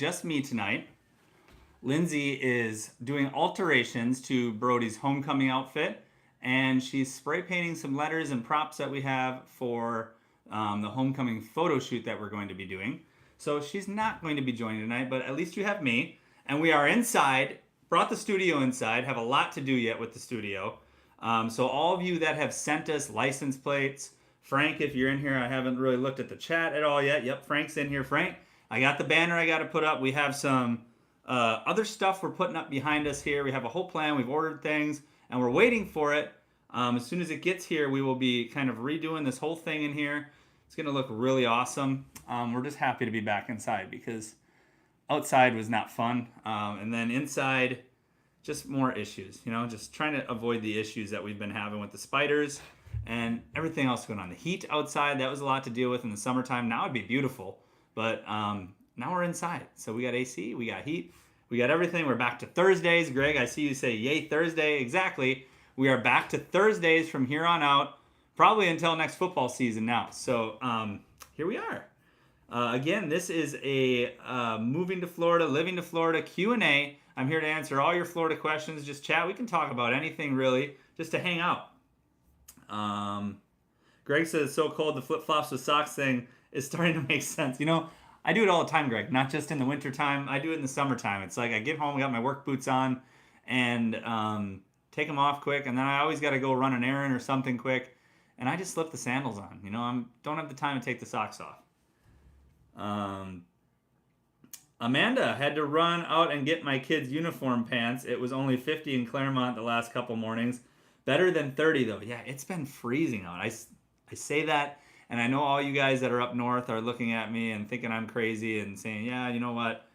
just me tonight. Lindsay is doing alterations to Brody's homecoming outfit, and she's spray painting some letters and props that we have for the homecoming photo shoot that we're going to be doing. So she's not going to be joining tonight, but at least you have me. And we are inside, brought the studio inside, have a lot to do yet with the studio. So all of you that have sent us license plates, Frank, if you're in here, I haven't really looked at the chat at all yet. Yep, Frank's in here. Frank, I got the banner I got to put up. We have some other stuff we're putting up behind us here. We have a whole plan. We've ordered things, and we're waiting for it. As soon as it gets here, we will be kind of redoing this whole thing in here. It's going to look really awesome. We're just happy to be back inside because outside was not fun. And then inside, just more issues. Just trying to avoid the issues that we've been having with the spiders and everything else going on. The heat outside, that was a lot to deal with in the summertime. Now it'd be beautiful, but now we're inside. So we got AC, we got heat, we got everything. We're back to Thursdays. Greg, I see you say, yay, Thursday. Exactly. We are back to Thursdays from here on out, probably until next football season now. So here we are. Again, this is a moving to Florida, living to Florida Q&A. I'm here to answer all your Florida questions. Just chat. We can talk about anything, really, just to hang out. Greg says, it's so cold, the flip-flops with socks thing is starting to make sense. I do it all the time, Greg, not just in the wintertime. I do it in the summertime. It's like I get home, I got my work boots on, and take them off quick, and then I always got to go run an errand or something quick, and I just slip the sandals on. I don't have the time to take the socks off. Amanda had to run out and get my kids' uniform pants. It was only 50 in Clermont the last couple mornings. Better than 30, though. Yeah, it's been freezing out. I say that, and I know all you guys that are up north are looking at me and thinking I'm crazy and saying, yeah, you know what?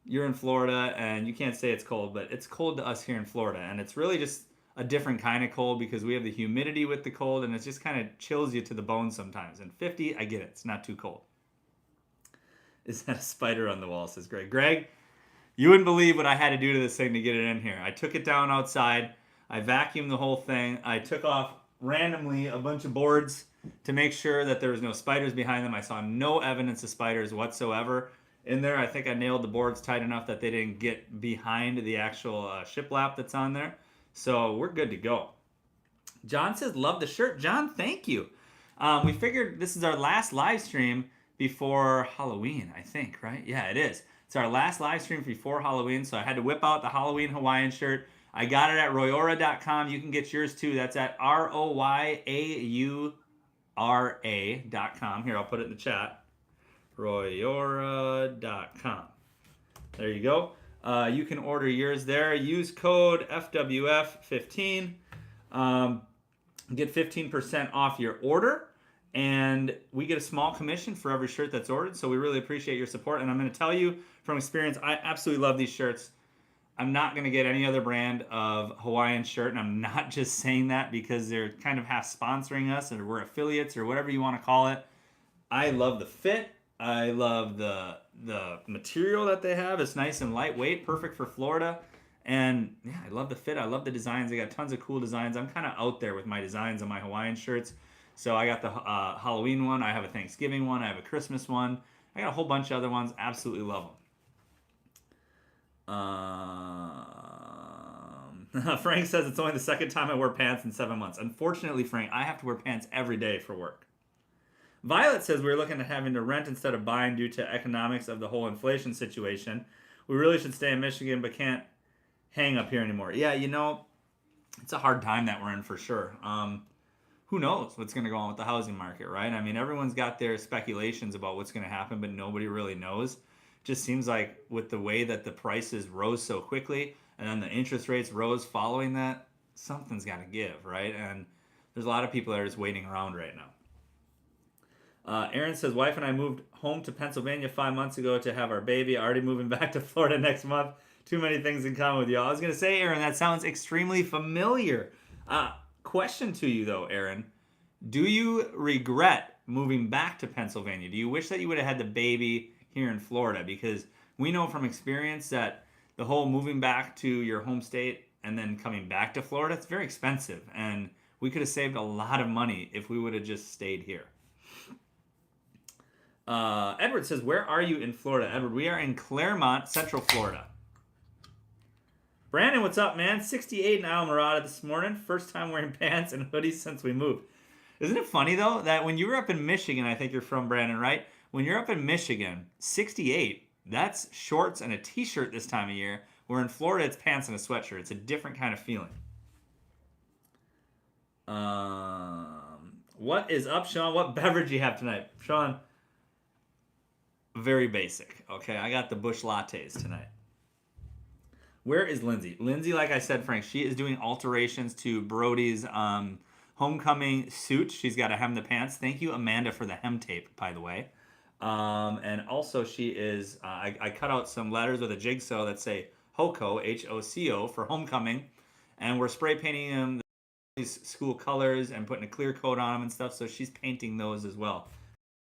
You're in Florida, and you can't say it's cold, but it's cold to us here in Florida, and it's really just a different kind of cold because we have the humidity with the cold, and it just kind of chills you to the bone sometimes. And 50, I get it. It's not too cold. Is that a spider on the wall, says Greg. Greg, you wouldn't believe what I had to do to this thing to get it in here. I took it down outside. I vacuumed the whole thing. I took off randomly a bunch of boards to make sure that there was no spiders behind them. I saw no evidence of spiders whatsoever in there. I think I nailed the boards tight enough that they didn't get behind the actual shiplap that's on there. So we're good to go. John says, love the shirt. John, thank you. We figured this is our last live stream before Halloween, I think, right? Yeah, it is. It's our last live stream before Halloween, so I had to whip out the Halloween Hawaiian shirt. I got it at royora.com. You can get yours too. That's at royaura.com. Here, I'll put it in the chat. royora.com. There you go. You can order yours there. Use code FWF15. Get 15% off your order. And we get a small commission for every shirt that's ordered. So we really appreciate your support. And I'm going to tell you from experience, I absolutely love these shirts. I'm not going to get any other brand of Hawaiian shirt. And I'm not just saying that because they're kind of half sponsoring us or we're affiliates or whatever you want to call it. I love the fit. I love the material that they have. It's nice and lightweight, perfect for Florida. And yeah, I love the fit. I love the designs. They got tons of cool designs. I'm kind of out there with my designs on my Hawaiian shirts. So I got the Halloween one. I have a Thanksgiving one. I have a Christmas one. I got a whole bunch of other ones. Absolutely love them. Frank says it's only the second time I wear pants in 7 months. Unfortunately, Frank, I have to wear pants every day for work. Violet says we're looking at having to rent instead of buying due to economics of the whole inflation situation. We really should stay in Michigan, but can't hang up here anymore. Yeah, it's a hard time that we're in for sure. Who knows what's going to go on with the housing market, right? I mean, everyone's got their speculations about what's going to happen, but nobody really knows. Just seems like with the way that the prices rose so quickly and then the interest rates rose following that, something's got to give, right? And there's a lot of people that are just waiting around right now. Aaron says, wife and I moved home to Pennsylvania 5 months ago to have our baby. Already moving back to Florida next month. Too many things in common with y'all. I was going to say, Aaron, that sounds extremely familiar. Question to you, though, Aaron. Do you regret moving back to Pennsylvania? Do you wish that you would have had the baby here in Florida? Because we know from experience that the whole moving back to your home state and then coming back to Florida, it's very expensive. And we could have saved a lot of money if we would have just stayed here. Edward says, where are you in Florida? Edward, we are in Clermont, Central Florida. Brandon, what's up, man? 68 in Alamorada this morning. First time wearing pants and hoodies since we moved. Isn't it funny, though, that when you were up in Michigan, I think you're from, Brandon, right? When you're up in Michigan, 68, that's shorts and a t-shirt this time of year. Where in Florida, it's pants and a sweatshirt. It's a different kind of feeling. What is up, Sean? What beverage do you have tonight? Sean, very basic. Okay, I got the Busch lattes tonight. Where is Lindsay? Lindsay, like I said, Frank, she is doing alterations to Brody's homecoming suit. She's got to hem the pants. Thank you, Amanda, for the hem tape, by the way. And also, she is. I cut out some letters with a jigsaw that say HOCO, HOCO, for homecoming, and we're spray painting them these school colors and putting a clear coat on them and stuff. So she's painting those as well.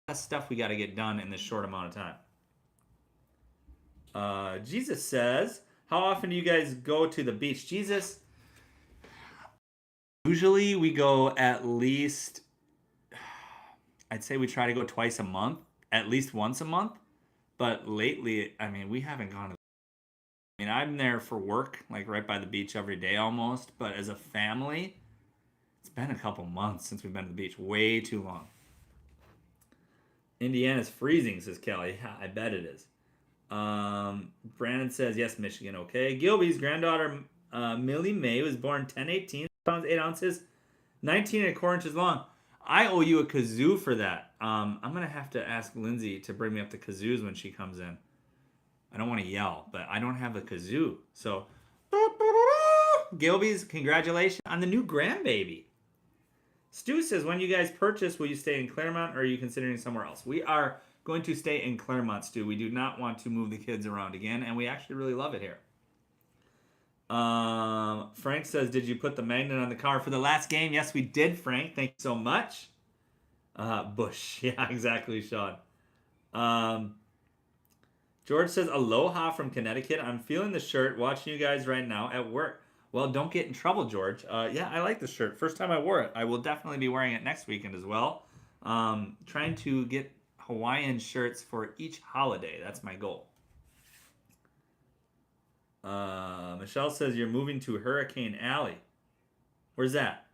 That's stuff we got to get done in this short amount of time. Jesus says, how often do you guys go to the beach? Jesus, usually we go at least, I'd say we try to go twice a month, at least once a month. But lately, I mean, we haven't gone to I mean, I'm there for work, like right by the beach every day almost. But as a family, it's been a couple months since we've been to the beach. Way too long. Indiana's freezing, says Kelly. Yeah, I bet it is. Brandon says, yes, Michigan, okay. Gilby's granddaughter, Millie May, was born 10/18, pounds 8 ounces, 19 and a quarter inches long. I owe you a kazoo for that. I'm going to have to ask Lindsay to bring me up the kazoos when she comes in. I don't want to yell, but I don't have a kazoo. So, Gilby's, congratulations on the new grandbaby. Stu says, when you guys purchase, will you stay in Clermont or are you considering somewhere else? We are going to stay in Clermont, Stu. We do not want to move the kids around again, and we actually really love it here. Frank says, did you put the magnet on the car for the last game? Yes, we did, Frank. Thank you so much. Bush. Yeah, exactly, Sean. George says, aloha from Connecticut. I'm feeling the shirt, watching you guys right now at work. Well, don't get in trouble, George. Yeah, I like the shirt. First time I wore it. I will definitely be wearing it next weekend as well. Trying to get Hawaiian shirts for each holiday. That's my goal. Michelle says you're moving to Hurricane Alley. Where's that?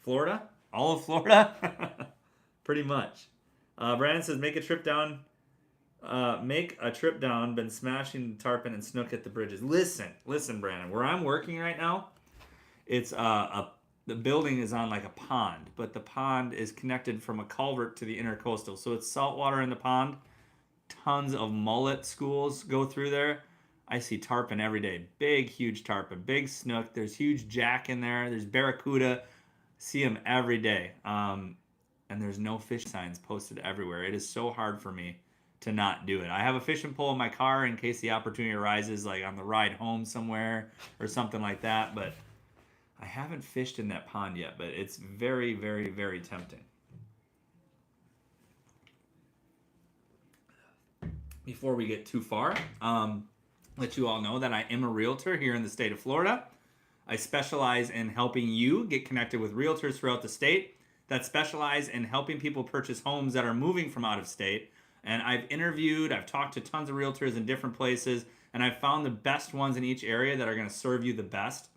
Florida? All of Florida? Pretty much. Brandon says make a trip down. Been smashing tarpon and snook at the bridges. Listen, Brandon. Where I'm working right now, it's the building is on like a pond, but the pond is connected from a culvert to the intercoastal. So it's salt water in the pond. Tons of mullet schools go through there. I see tarpon every day. Big, huge tarpon. Big snook. There's huge jack in there. There's barracuda. See them every day. And there's no fish signs posted everywhere. It is so hard for me to not do it. I have a fishing pole in my car in case the opportunity arises, like on the ride home somewhere or something like that. But I haven't fished in that pond yet, but it's very, very, very tempting. Before we get too far, let you all know that I am a realtor here in the state of Florida. I specialize in helping you get connected with realtors throughout the state that specialize in helping people purchase homes that are moving from out of state. And I've talked to tons of realtors in different places, and I've found the best ones in each area that are going to serve you the best.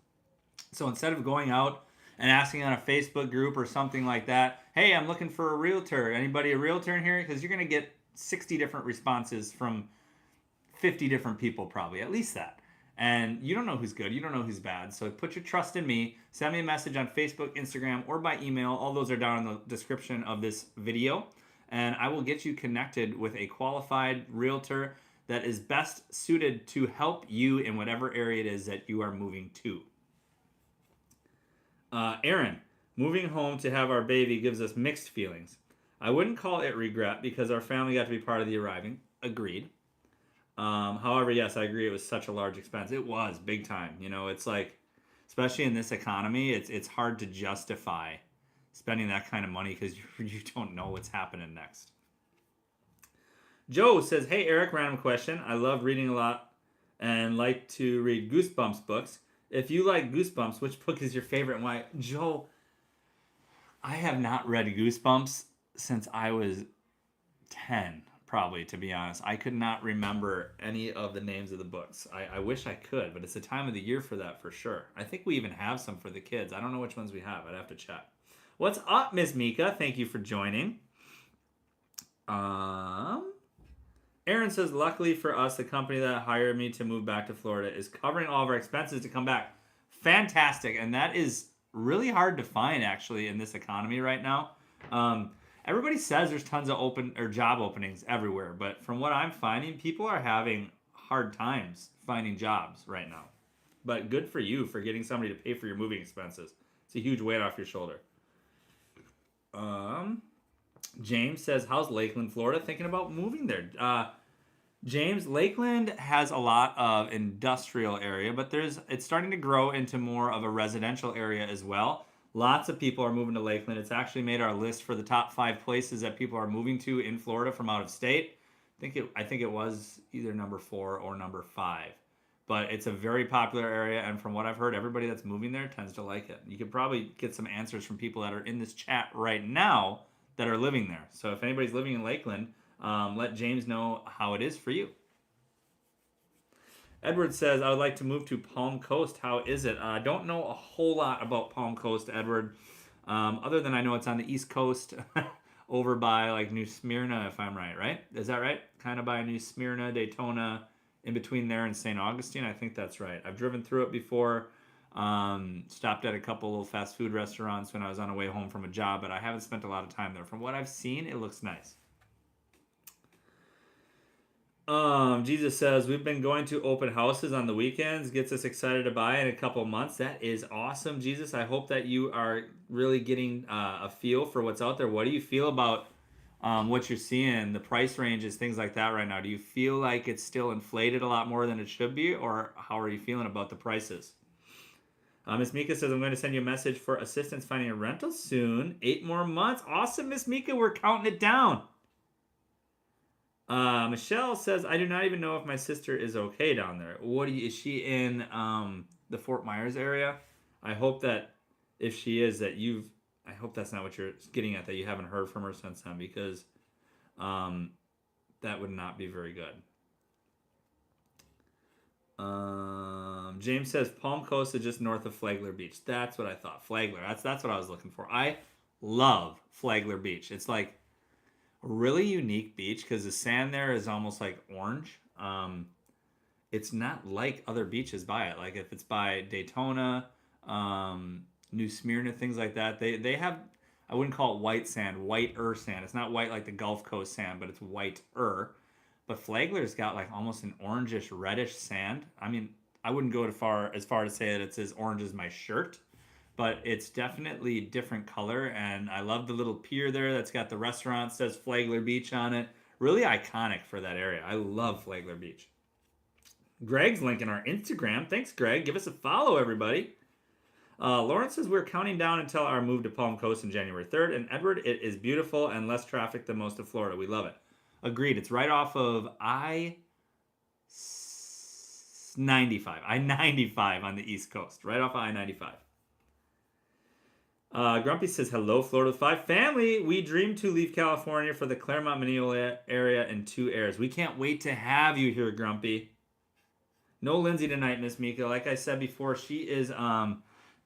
So instead of going out and asking on a Facebook group or something like that, hey, I'm looking for a realtor. Anybody a realtor in here? Because you're going to get 60 different responses from 50 different people probably, at least that. And you don't know who's good. You don't know who's bad. So put your trust in me. Send me a message on Facebook, Instagram, or by email. All those are down in the description of this video. And I will get you connected with a qualified realtor that is best suited to help you in whatever area it is that you are moving to. Aaron, moving home to have our baby gives us mixed feelings. I wouldn't call it regret because our family got to be part of the arriving. Agreed. However, yes, I agree. It was such a large expense. It was big time. You know, it's like, especially in this economy, it's hard to justify spending that kind of money because you don't know what's happening next. Joe says, hey, Eric, random question. I love reading a lot and like to read Goosebumps books. If you like Goosebumps, which book is your favorite and why? Joe, I have not read Goosebumps since I was 10, probably, to be honest. I could not remember any of the names of the books. I wish I could, but it's the time of the year for that for sure. I think we even have some for the kids. I don't know which ones we have. I'd have to check. What's up, Miss Mika? Thank you for joining. Aaron says, luckily for us, the company that hired me to move back to Florida is covering all of our expenses to come back. Fantastic. And that is really hard to find, actually, in this economy right now. Everybody says there's tons of open or job openings everywhere, but from what I'm finding, people are having hard times finding jobs right now. But good for you for getting somebody to pay for your moving expenses. It's a huge weight off your shoulder. James says, how's Lakeland, Florida? Thinking about moving there. James, Lakeland has a lot of industrial area, but it's starting to grow into more of a residential area as well. Lots of people are moving to Lakeland. It's actually made our list for the top 5 places that people are moving to in Florida from out of state. I think it was either number 4 or number 5. But it's a very popular area, and from what I've heard, everybody that's moving there tends to like it. You could probably get some answers from people that are in this chat right now that are living there. So if anybody's living in Lakeland, let James know how it is for you. Edward says, I would like to move to Palm Coast. How is it? I don't know a whole lot about Palm Coast, Edward, other than I know it's on the East Coast over by like New Smyrna, if I'm right? Is that right? Kind of by New Smyrna, Daytona, in between there and St. Augustine. I think that's right. I've driven through it before. Stopped at a couple little fast food restaurants when I was on the way home from a job, but I haven't spent a lot of time there. From what I've seen, it looks nice. Jesus says, we've been going to open houses on the weekends. Gets us excited to buy in a couple months. That is awesome, Jesus. I hope that you are really getting a feel for what's out there. What do you feel about what you're seeing, the price ranges, things like that right now? Do you feel like it's still inflated a lot more than it should be, or how are you feeling about the prices? Miss Mika says, I'm going to send you a message for assistance finding a rental soon. 8 more months. Awesome, Miss Mika. We're counting it down. Michelle says, I do not even know if my sister is okay down there. Is she in the Fort Myers area? I hope that if she is, I hope that's not what you're getting at, that you haven't heard from her since then, because that would not be very good. James says Palm Coast is just north of Flagler Beach. That's what I thought. Flagler. That's what I was looking for. I love Flagler Beach. It's like a really unique beach because the sand there is almost like orange. It's not like other beaches by it. Like if it's by Daytona, New Smyrna, things like that, they have, I wouldn't call it white sand, whiter sand. It's not white like the Gulf Coast sand, but it's whiter. But Flagler's got like almost an orangish, reddish sand. I mean, I wouldn't go as far to say that it's as orange as my shirt, but it's definitely different color. And I love the little pier there that's got the restaurant, says Flagler Beach on it. Really iconic for that area. I love Flagler Beach. Greg's linking our Instagram. Thanks, Greg. Give us a follow, everybody. Lawrence says we're counting down until our move to Palm Coast on January 3rd. And Edward, it is beautiful and less traffic than most of Florida. We love it. Agreed. It's right off of I-95. I-95 on the East Coast. Right off of I-95. Grumpy says, hello, Florida 5 family. We dream to leave California for the Clermont Manila area in 2 airs. We can't wait to have you here, Grumpy. No Lindsay tonight, Miss Mika. Like I said before, she is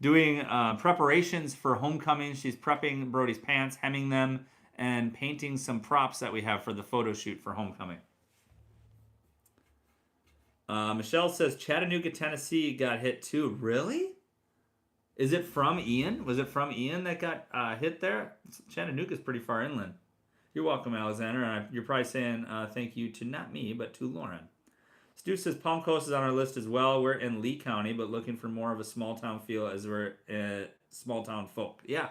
doing preparations for homecoming. She's prepping Brody's pants, hemming them, and painting some props that we have for the photo shoot for homecoming. Michelle says Chattanooga, Tennessee got hit too. Really? Is it from Ian? Was it from Ian that got hit there? Chattanooga's pretty far inland. You're welcome, Alexander. You're probably saying thank you to not me, but to Lauren. Stu says Palm Coast is on our list as well. We're in Lee County, but looking for more of a small town feel as we're small town folk. Yeah.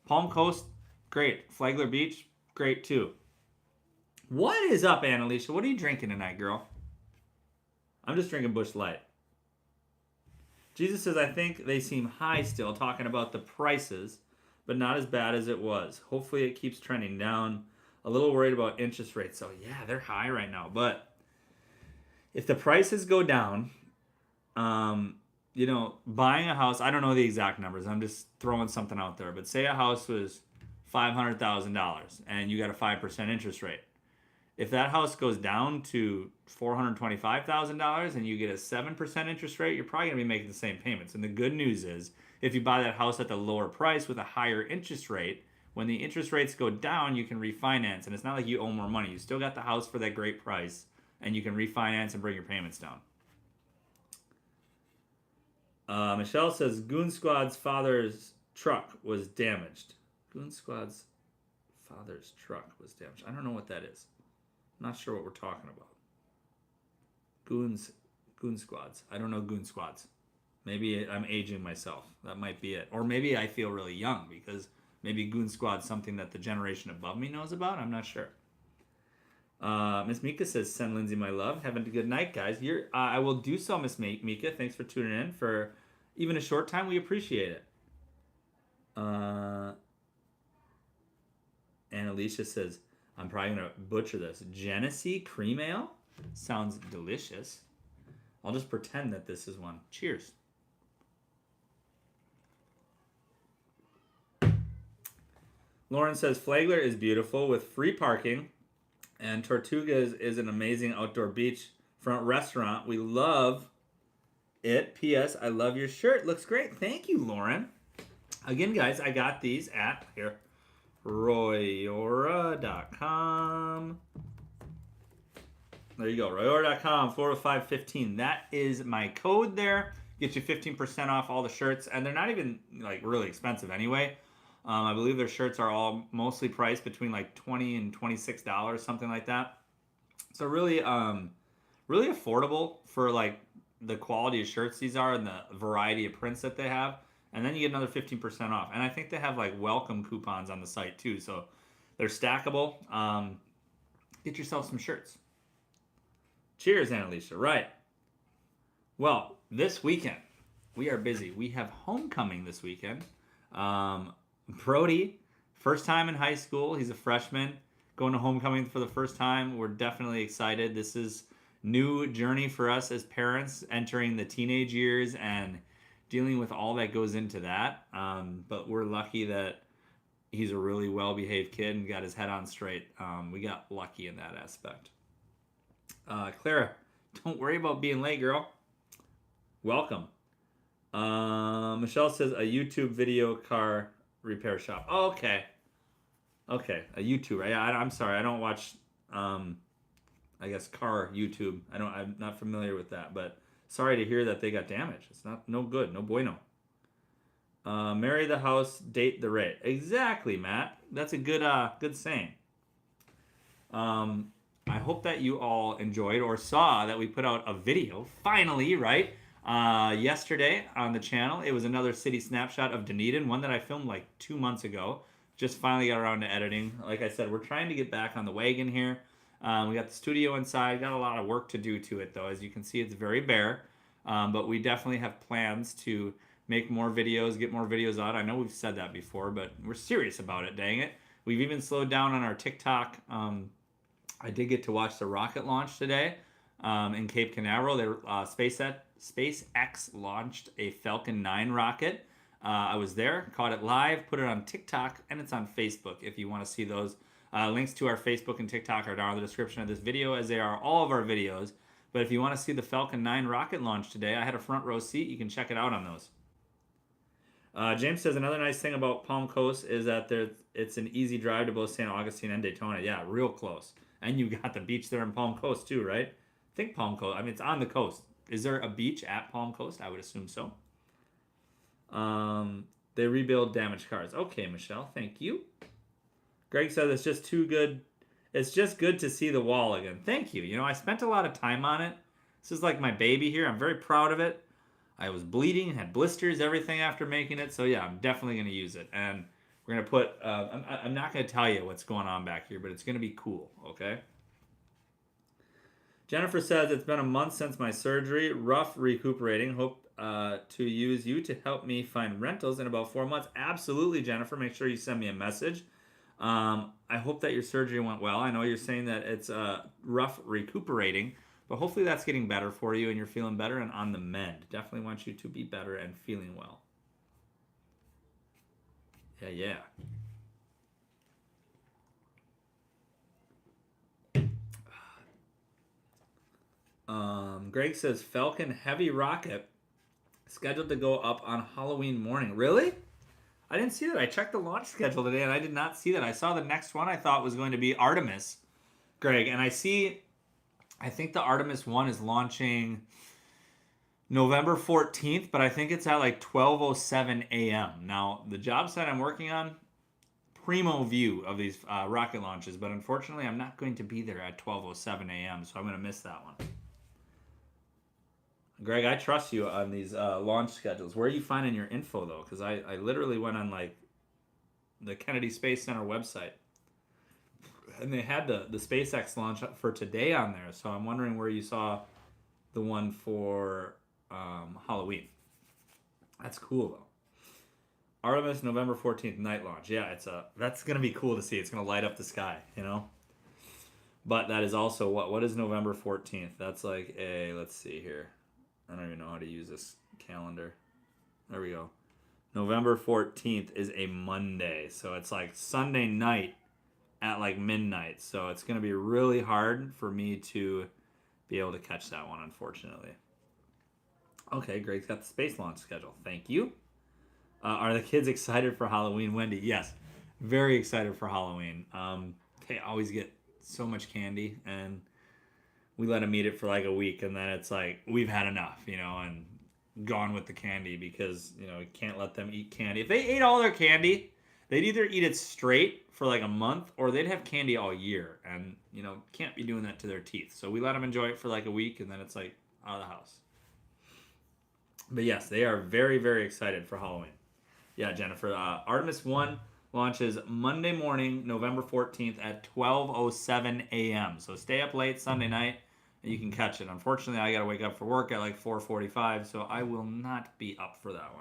Palm Coast, great. Flagler Beach, great too. What is up, Annalisa? What are you drinking tonight, girl? I'm just drinking Busch Light. Jesus says, I think they seem high still, talking about the prices, but not as bad as it was. Hopefully it keeps trending down. A little worried about interest rates. So yeah, they're high right now. But if the prices go down, buying a house, I don't know the exact numbers. I'm just throwing something out there. But say a house was $500,000 and you got a 5% interest rate. If that house goes down to $425,000 and you get a 7% interest rate, you're probably going to be making the same payments. And the good news is, if you buy that house at the lower price with a higher interest rate, when the interest rates go down, you can refinance. And it's not like you owe more money. You still got the house for that great price, and you can refinance and bring your payments down. Michelle says Goon Squad's father's truck was damaged. Goon Squad's father's truck was damaged. I don't know what that is. I'm not sure what we're talking about. Goon Squads. I don't know Goon Squads. Maybe I'm aging myself. That might be it. Or maybe I feel really young because maybe Goon Squad's something that the generation above me knows about. I'm not sure. Miss Mika says, send Lindsay my love. Have a good night, guys. I will do so, Miss Mika. Thanks for tuning in for even a short time. We appreciate it. And Alicia says, I'm probably going to butcher this. Genesee cream ale? Sounds delicious. I'll just pretend that this is one. Cheers. Lauren says, Flagler is beautiful with free parking. And Tortugas is an amazing outdoor beach front restaurant. We love it. P.S. I love your shirt. Looks great. Thank you, Lauren. Again, guys, I got these at here. Royora.com. There you go. Royora.com, 40515. That is my code there. Get you 15% off all the shirts. And they're not even like really expensive anyway. I believe their shirts are all mostly priced between like $20 and $26, something like that. So really, really affordable for like the quality of shirts these are and the variety of prints that they have. And then you get another 15% off. And I think they have like welcome coupons on the site too. So they're stackable. Get yourself some shirts. Cheers, Annalisa. Right. Well, this weekend, we are busy. We have homecoming this weekend. Brody, first time in high school. He's a freshman, going to homecoming for the first time. We're definitely excited. This is new journey for us as parents, entering the teenage years and dealing with all that goes into that. But we're lucky that he's a really well-behaved kid and got his head on straight. We got lucky in that aspect. Clara, don't worry about being late, girl. Welcome. Michelle says a YouTube video car repair shop. Oh, okay. Okay, a YouTuber. I'm sorry. I don't watch, I guess, car YouTube. I'm not familiar with that, but sorry to hear that they got damaged. It's no good. No bueno. Marry the house, date the rate. Exactly, Matt. That's a good saying. I hope that you all enjoyed or saw that we put out a video, finally, right? Yesterday on the channel. It was another city snapshot of Dunedin, one that I filmed like 2 months ago. Just finally got around to editing. Like I said, we're trying to get back on the wagon here. We got the studio inside. Got a lot of work to do to it, though. As you can see, it's very bare. But we definitely have plans to make more videos, get more videos out. I know we've said that before, but we're serious about it, dang it. We've even slowed down on our TikTok. I did get to watch the rocket launch today in Cape Canaveral. SpaceX launched a Falcon 9 rocket. I was there, caught it live, put it on TikTok, and it's on Facebook if you want to see those. Links to our Facebook and TikTok are down in the description of this video, as they are all of our videos. But if you want to see the Falcon 9 rocket launch today, I had a front row seat. You can check it out on those. James says another nice thing about Palm Coast is that it's an easy drive to both St. Augustine and Daytona. Yeah, real close. And you got the beach there in Palm Coast too, right? I think Palm Coast. I mean, it's on the coast. Is there a beach at Palm Coast? I would assume so. They rebuild damaged cars. Okay, Michelle, thank you. Greg said it's just too good. It's just good to see the wall again. Thank you. You know, I spent a lot of time on it. This is like my baby here. I'm very proud of it. I was bleeding, had blisters, everything after making it. So yeah, I'm definitely going to use it. And we're going to put, I'm not going to tell you what's going on back here, but it's going to be cool, okay? Jennifer says, it's been a month since my surgery. Rough recuperating. Hope to use you to help me find rentals in about 4 months. Absolutely, Jennifer. Make sure you send me a message. I hope that your surgery went well. I know you're saying that it's rough recuperating, but hopefully that's getting better for you and you're feeling better and on the mend. Definitely want you to be better and feeling well. Yeah. Greg says Falcon Heavy Rocket scheduled to go up on Halloween morning. Really? I didn't see that. I checked the launch schedule today and I did not see that. I saw the next one I thought was going to be Artemis, Greg. And I think the Artemis one is launching November 14th, but I think it's at like 12:07 a.m. Now, the job site I'm working on, primo view of these rocket launches, but unfortunately I'm not going to be there at 12:07 a.m., so I'm going to miss that one. Greg, I trust you on these launch schedules. Where are you finding your info, though? Because I literally went on like the Kennedy Space Center website, and they had the SpaceX launch for today on there, so I'm wondering where you saw the one for Halloween. That's cool, though. Artemis, November 14th, night launch. Yeah, that's going to be cool to see. It's going to light up the sky, you know? But that is also, what is November 14th? That's like let's see here. I don't even know how to use this calendar. There we go. November 14th is a Monday. So it's like Sunday night at like midnight. So it's going to be really hard for me to be able to catch that one, unfortunately. Okay, Greg's got the space launch schedule. Thank you. Are the kids excited for Halloween, Wendy? Yes, very excited for Halloween. They always get so much candy, and we let them eat it for like a week, and then it's like we've had enough, and gone with the candy because we can't let them eat candy. If they ate all their candy, they'd either eat it straight for like a month, or they'd have candy all year, and can't be doing that to their teeth. So we let them enjoy it for like a week, and then it's like out of the house. But yes, they are very, very excited for Halloween. Yeah, Jennifer. Artemis 1 launches Monday morning, November 14th at 12:07 a.m. So stay up late Sunday night and you can catch it. Unfortunately, I got to wake up for work at like 4:45, so I will not be up for that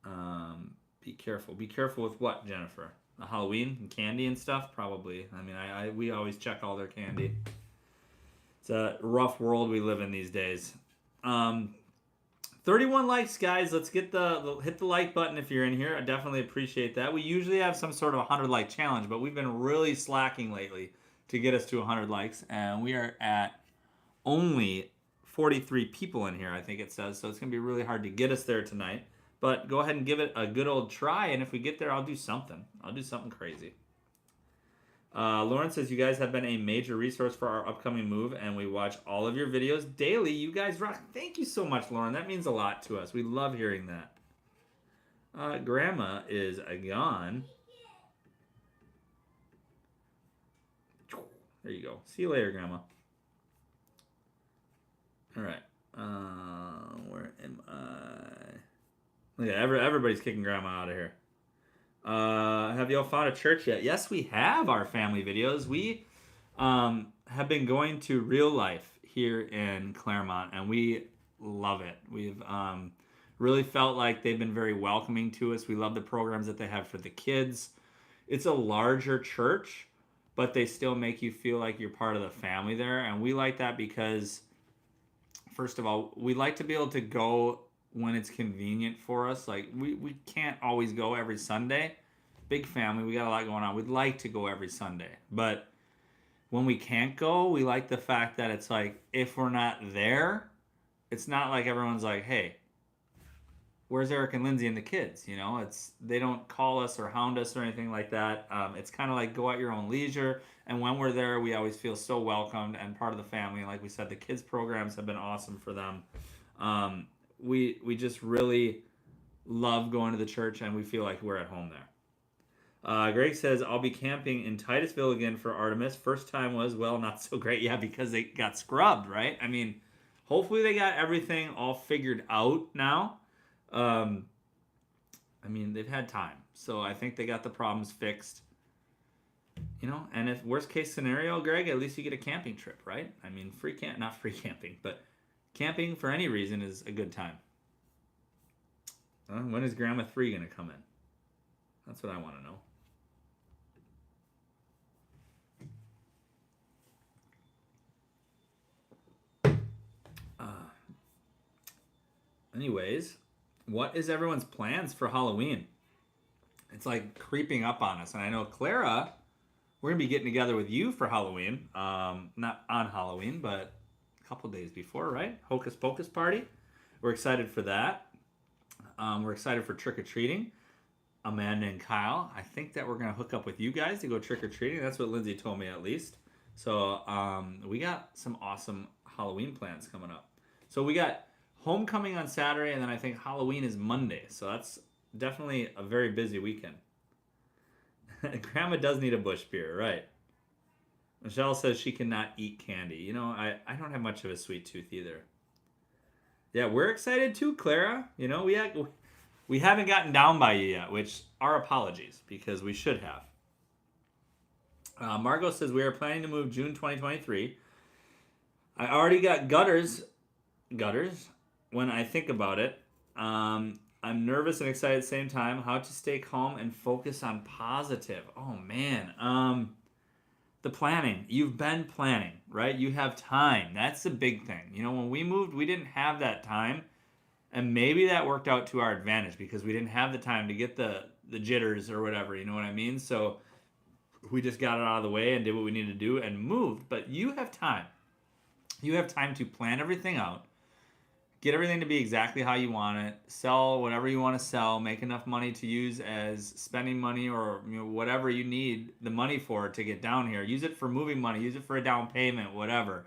one. Be careful. Be careful with what, Jennifer? Halloween and candy and stuff? Probably. I mean, we always check all their candy. It's a rough world we live in these days. 31 likes, guys. Let's get hit the like button if you're in here. I definitely appreciate that. We usually have some sort of 100 like challenge, but we've been really slacking lately to get us to 100 likes, and we are at only 43 people in here, I think it says, so it's going to be really hard to get us there tonight. But go ahead and give it a good old try, and if we get there, I'll do something. I'll do something crazy. Lauren says, you guys have been a major resource for our upcoming move, and we watch all of your videos daily. You guys rock. Thank you so much, Lauren. That means a lot to us. We love hearing that. Grandma is gone. There you go. See you later, Grandma. All right. Where am I? Look at everybody's kicking Grandma out of here. Have y'all found a church yet? Yes, we have our family videos. We have been going to Real Life here in Clermont, and we love it. We've really felt like they've been very welcoming to us. We love the programs that they have for the kids. It's a larger church, but they still make you feel like you're part of the family there, and we like that because, first of all, we like to be able to go when it's convenient for us. Like we can't always go every Sunday. Big family, we got a lot going on. We'd like to go every Sunday, but when we can't go, we like the fact that it's like, if we're not there, it's not like everyone's like, hey, where's Eric and Lindsay and the kids? They don't call us or hound us or anything like that. It's kind of like go at your own leisure, and when we're there, we always feel so welcomed and part of the family. And like we said, the kids programs have been awesome for them. We just really love going to the church, and we feel like we're at home there. Greg says, I'll be camping in Titusville again for Artemis. First time was, well, not so great. Yeah, because they got scrubbed, right? I mean, hopefully they got everything all figured out now. I mean, they've had time. So I think they got the problems fixed. And if worst case scenario, Greg, at least you get a camping trip, right? I mean, not free camping, but camping for any reason is a good time. When is Grandma 3 going to come in? That's what I want to know. Anyways, what is everyone's plans for Halloween? It's like creeping up on us. And I know Clara we're going to be getting together with you for Halloween. Not on Halloween, but a couple days before, right? Hocus Pocus party. We're excited for that. We're excited for trick-or-treating. Amanda and Kyle, I think that we're going to hook up with you guys to go trick-or-treating. That's what Lindsay told me, at least. So we got some awesome Halloween plans coming up. So we got homecoming on Saturday, and then I think Halloween is Monday. So that's definitely a very busy weekend. Grandma does need a bush beer, right? Michelle says she cannot eat candy. You know, I don't have much of a sweet tooth either. Yeah, we're excited too, Clara. You know, we haven't gotten down by you yet, which our apologies, because we should have. Margot says we are planning to move June 2023. I already got gutters when I think about it. I'm nervous and excited at the same time. How to stay calm and focus on positive. Oh man. The planning. You've been planning, right? You have time. That's the big thing. You know, when we moved, we didn't have that time. And maybe that worked out to our advantage because we didn't have the time to get the jitters or whatever, you know what I mean? So we just got it out of the way and did what we needed to do and moved. But you have time. You have time to plan everything out, get everything to be exactly how you want it, sell whatever you want to sell, make enough money to use as spending money or whatever you need the money for to get down here. Use it for moving money, use it for a down payment, whatever.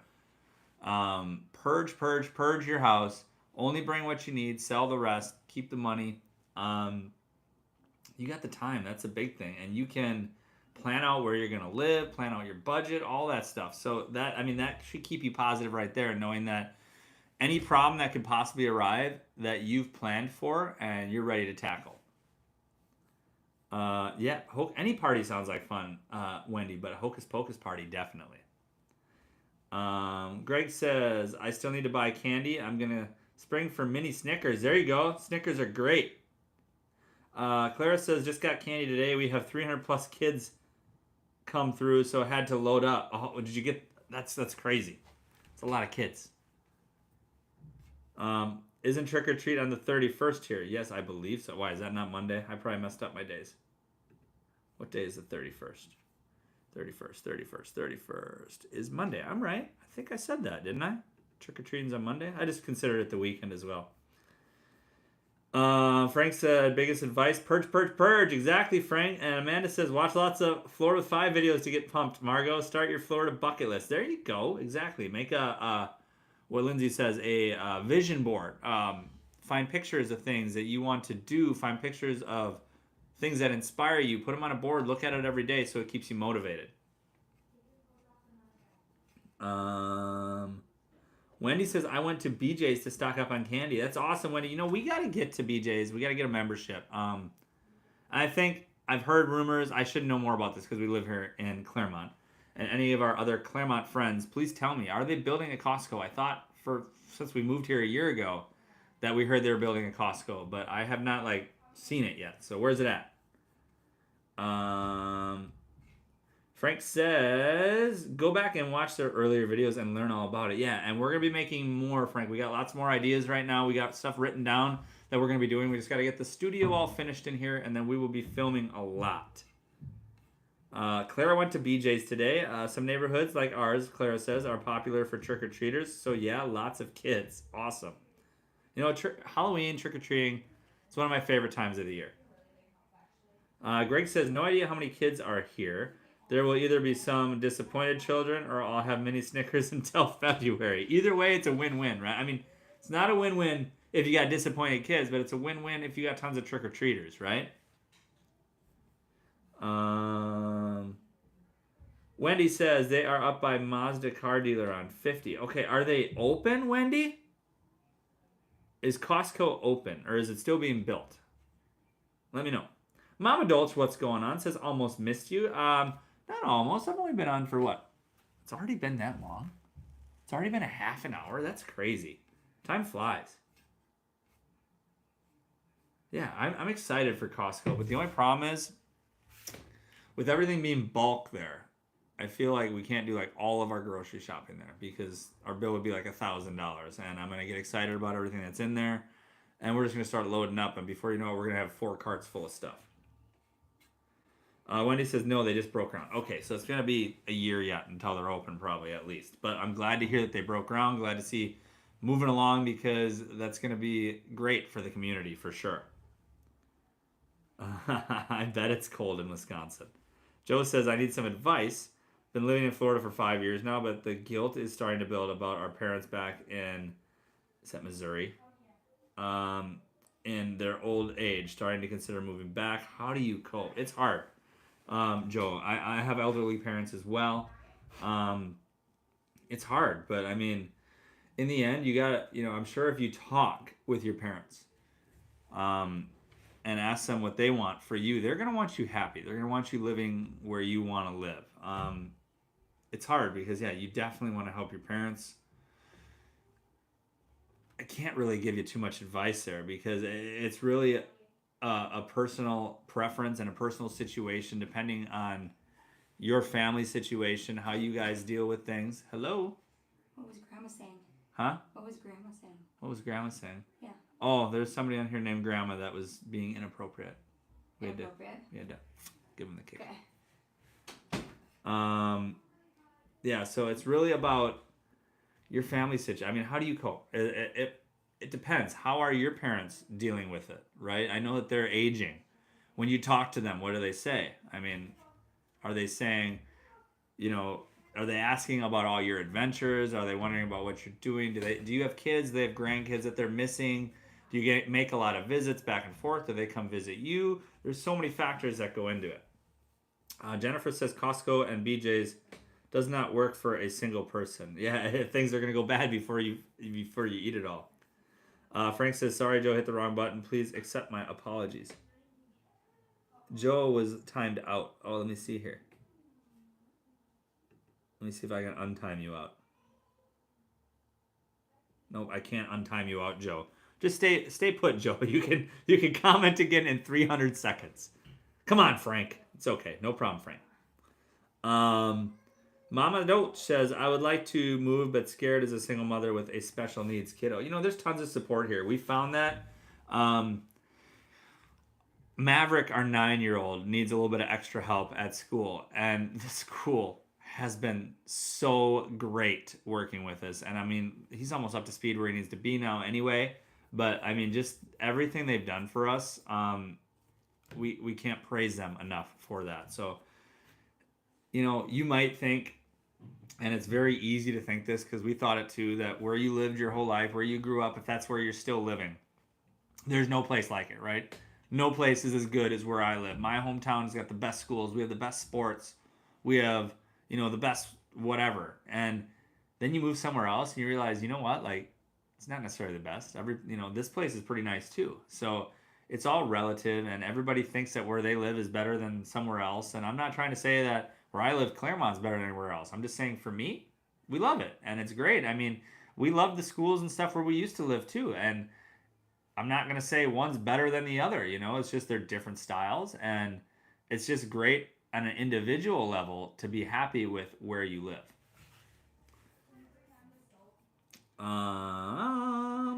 Purge your house. Only bring what you need, sell the rest, keep the money. You got the time. That's a big thing. And you can plan out where you're going to live, plan out your budget, all that stuff. So that should keep you positive right there, knowing that any problem that could possibly arrive that you've planned for and you're ready to tackle. Any party sounds like fun, Wendy, but a Hocus Pocus party, definitely. Greg says, I still need to buy candy. I'm going to spring for mini Snickers. There you go. Snickers are great. Clara says, just got candy today. We have 300 plus kids come through, so I had to load up. Oh, did you get... That's crazy. It's a lot of kids. Isn't trick or treat on the 31st here? Yes, I believe so. Why, is that not Monday? I probably messed up my days. What day is the 31st? 31st is Monday. I'm right. I think I said that, didn't I? Trick or treating's on Monday. I just considered it the weekend as well. Frank said, biggest advice, purge. Exactly, Frank. And Amanda says, watch lots of Florida with 5 videos to get pumped. Margot, start your Florida bucket list. There you go. Exactly. Make what Lindsay says, a vision board. Find pictures of things that you want to do. Find pictures of things that inspire you. Put them on a board. Look at it every day so it keeps you motivated. Wendy says, I went to BJ's to stock up on candy. That's awesome, Wendy. You know, we got to get to BJ's. We got to get a membership. I think I've heard rumors. I should know more about this because we live here in Clermont. And any of our other Clermont friends, please tell me, are they building a Costco? I thought since we moved here a year ago that we heard they were building a Costco, but I have not seen it yet. So where's it at? Frank says, go back and watch their earlier videos and learn all about it. Yeah, and we're going to be making more, Frank. We got lots more ideas right now. We got stuff written down that we're going to be doing. We just got to get the studio all finished in here, and then we will be filming a lot. Clara went to BJ's today. Some neighborhoods like ours, Clara says, are popular for trick-or-treaters. So, yeah, lots of kids. Awesome. You know, Halloween, trick-or-treating, it's one of my favorite times of the year. Greg says, no idea how many kids are here. There will either be some disappointed children or I'll have mini Snickers until February. Either way, it's a win-win, right? I mean, it's not a win-win if you got disappointed kids, but it's a win-win if you got tons of trick-or-treaters, right? Wendy says they are up by Mazda car dealer on 50. Okay, are they open, Wendy? Is Costco open or is it still being built? Let me know. Mama Dolce, what's going on? Says almost missed you. Not almost. I've only been on for what? It's already been that long. It's already been a half an hour. That's crazy. Time flies. Yeah, I'm excited for Costco, but the only problem is with everything being bulk there, I feel like we can't do all of our grocery shopping there because our bill would be $1,000, and I'm gonna get excited about everything that's in there, and we're just gonna start loading up, and before you know it, we're gonna have 4 carts full of stuff. Wendy says, no, they just broke ground. Okay, so it's going to be a year yet until they're open, probably, at least. But I'm glad to hear that they broke ground. Glad to see moving along because that's going to be great for the community for sure. I bet it's cold in Wisconsin. Joe says, I need some advice. Been living in Florida for 5 years now, but the guilt is starting to build about our parents back in, is that Missouri? In their old age, starting to consider moving back. How do you cope? It's hard. Joe, I have elderly parents as well. It's hard, but I mean, in the end, you gotta, I'm sure if you talk with your parents, and ask them what they want for you, they're gonna want you happy. They're gonna want you living where you want to live. It's hard because yeah, you definitely want to help your parents. I can't really give you too much advice there because it's really a personal preference and a personal situation depending on your family situation, how you guys deal with things. Hello? What was Grandma saying? Huh? What was Grandma saying? What was Grandma saying? Yeah. Oh, there's somebody on here named Grandma that was being inappropriate. We had to give him the kick. Okay. Yeah, so it's really about your family situation. I mean, how do you cope? It depends. How are your parents dealing with it, right? I know that they're aging. When you talk to them, what do they say? I mean, are they saying, are they asking about all your adventures? Are they wondering about what you're doing? Do you have kids? Do they have grandkids that they're missing? Do you make a lot of visits back and forth? Do they come visit you? There's so many factors that go into it. Jennifer says Costco and BJ's does not work for a single person. Yeah, things are gonna go bad before you eat it all. Frank says, sorry, Joe, hit the wrong button. Please accept my apologies. Joe was timed out. Oh, let me see here. Let me see if I can untime you out. Nope, I can't untime you out, Joe. Just stay put, Joe. You can comment again in 300 seconds. Come on, Frank. It's okay. No problem, Frank. Mama Dote says, I would like to move, but scared as a single mother with a special needs kiddo. There's tons of support here. We found that. Maverick, our 9-year-old, needs a little bit of extra help at school. And the school has been so great working with us. And I mean, he's almost up to speed where he needs to be now anyway. But I mean, just everything they've done for us, we can't praise them enough for that. So, you might think, and it's very easy to think this because we thought it too, that where you lived your whole life, where you grew up, if that's where you're still living, there's no place like it, right? No place is as good as where I live. My hometown's got the best schools. We have the best sports. We have, the best whatever. And then you move somewhere else and you realize, you know what? Like, it's not necessarily the best. This place is pretty nice too. So it's all relative and everybody thinks that where they live is better than somewhere else. And I'm not trying to say that where I live, Clermont's better than anywhere else. I'm just saying for me, we love it. And it's great. I mean, we love the schools and stuff where we used to live too. And I'm not going to say one's better than the other, it's just they're different styles. And it's just great on an individual level to be happy with where you live.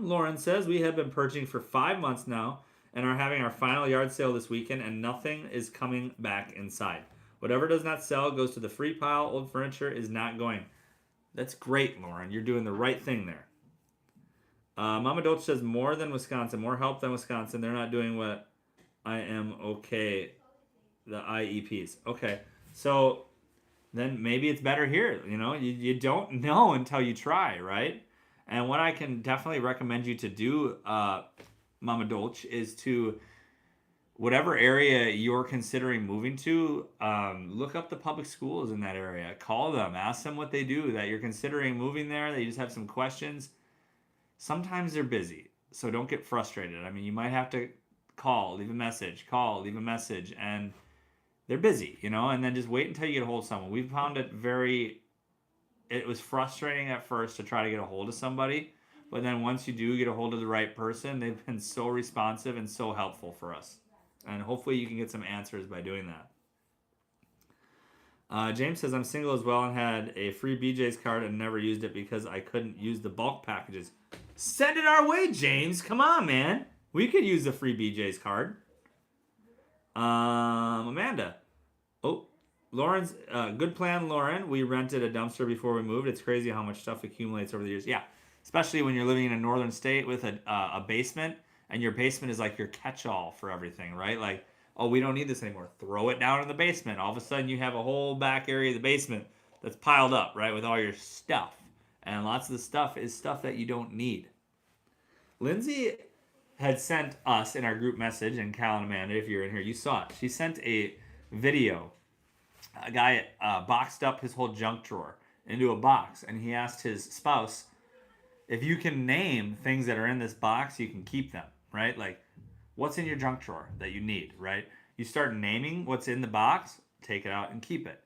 Lauren says, we have been purging for 5 months now and are having our final yard sale this weekend and nothing is coming back inside. Whatever does not sell goes to the free pile. Old furniture is not going. That's great, Lauren. You're doing the right thing there. Mama Dolce says more than Wisconsin, more help than Wisconsin. They're not doing what I am okay. The IEPs. Okay, so then maybe it's better here. You don't know until you try, right? And what I can definitely recommend you to do, Mama Dolce, is to whatever area you're considering moving to, look up the public schools in that area. Call them, ask them what they do, that you're considering moving there, that you just have some questions. Sometimes they're busy, so don't get frustrated. I mean, you might have to leave a message, and they're busy, and then just wait until you get a hold of someone. We found it was frustrating at first to try to get a hold of somebody, but then once you do get a hold of the right person, they've been so responsive and so helpful for us. And hopefully you can get some answers by doing that. James says, I'm single as well and had a free BJ's card and never used it because I couldn't use the bulk packages. Send it our way, James. Come on, man. We could use the free BJ's card. Amanda, Oh, Lauren's good plan, Lauren. We rented a dumpster before we moved. It's crazy how much stuff accumulates over the years. Yeah, especially when you're living in a northern state with a basement, and your basement is like your catch-all for everything, right? Like, oh, we don't need this anymore. Throw it down in the basement. All of a sudden, you have a whole back area of the basement that's piled up, right, with all your stuff. And lots of the stuff is stuff that you don't need. Lindsay had sent us in our group message, and Cal and Amanda, if you're in here, you saw it. She sent a video. A guy boxed up his whole junk drawer into a box, and he asked his spouse, if you can name things that are in this box, you can keep them, right? Like, what's in your junk drawer that you need, right? You start naming what's in the box, take it out and keep it.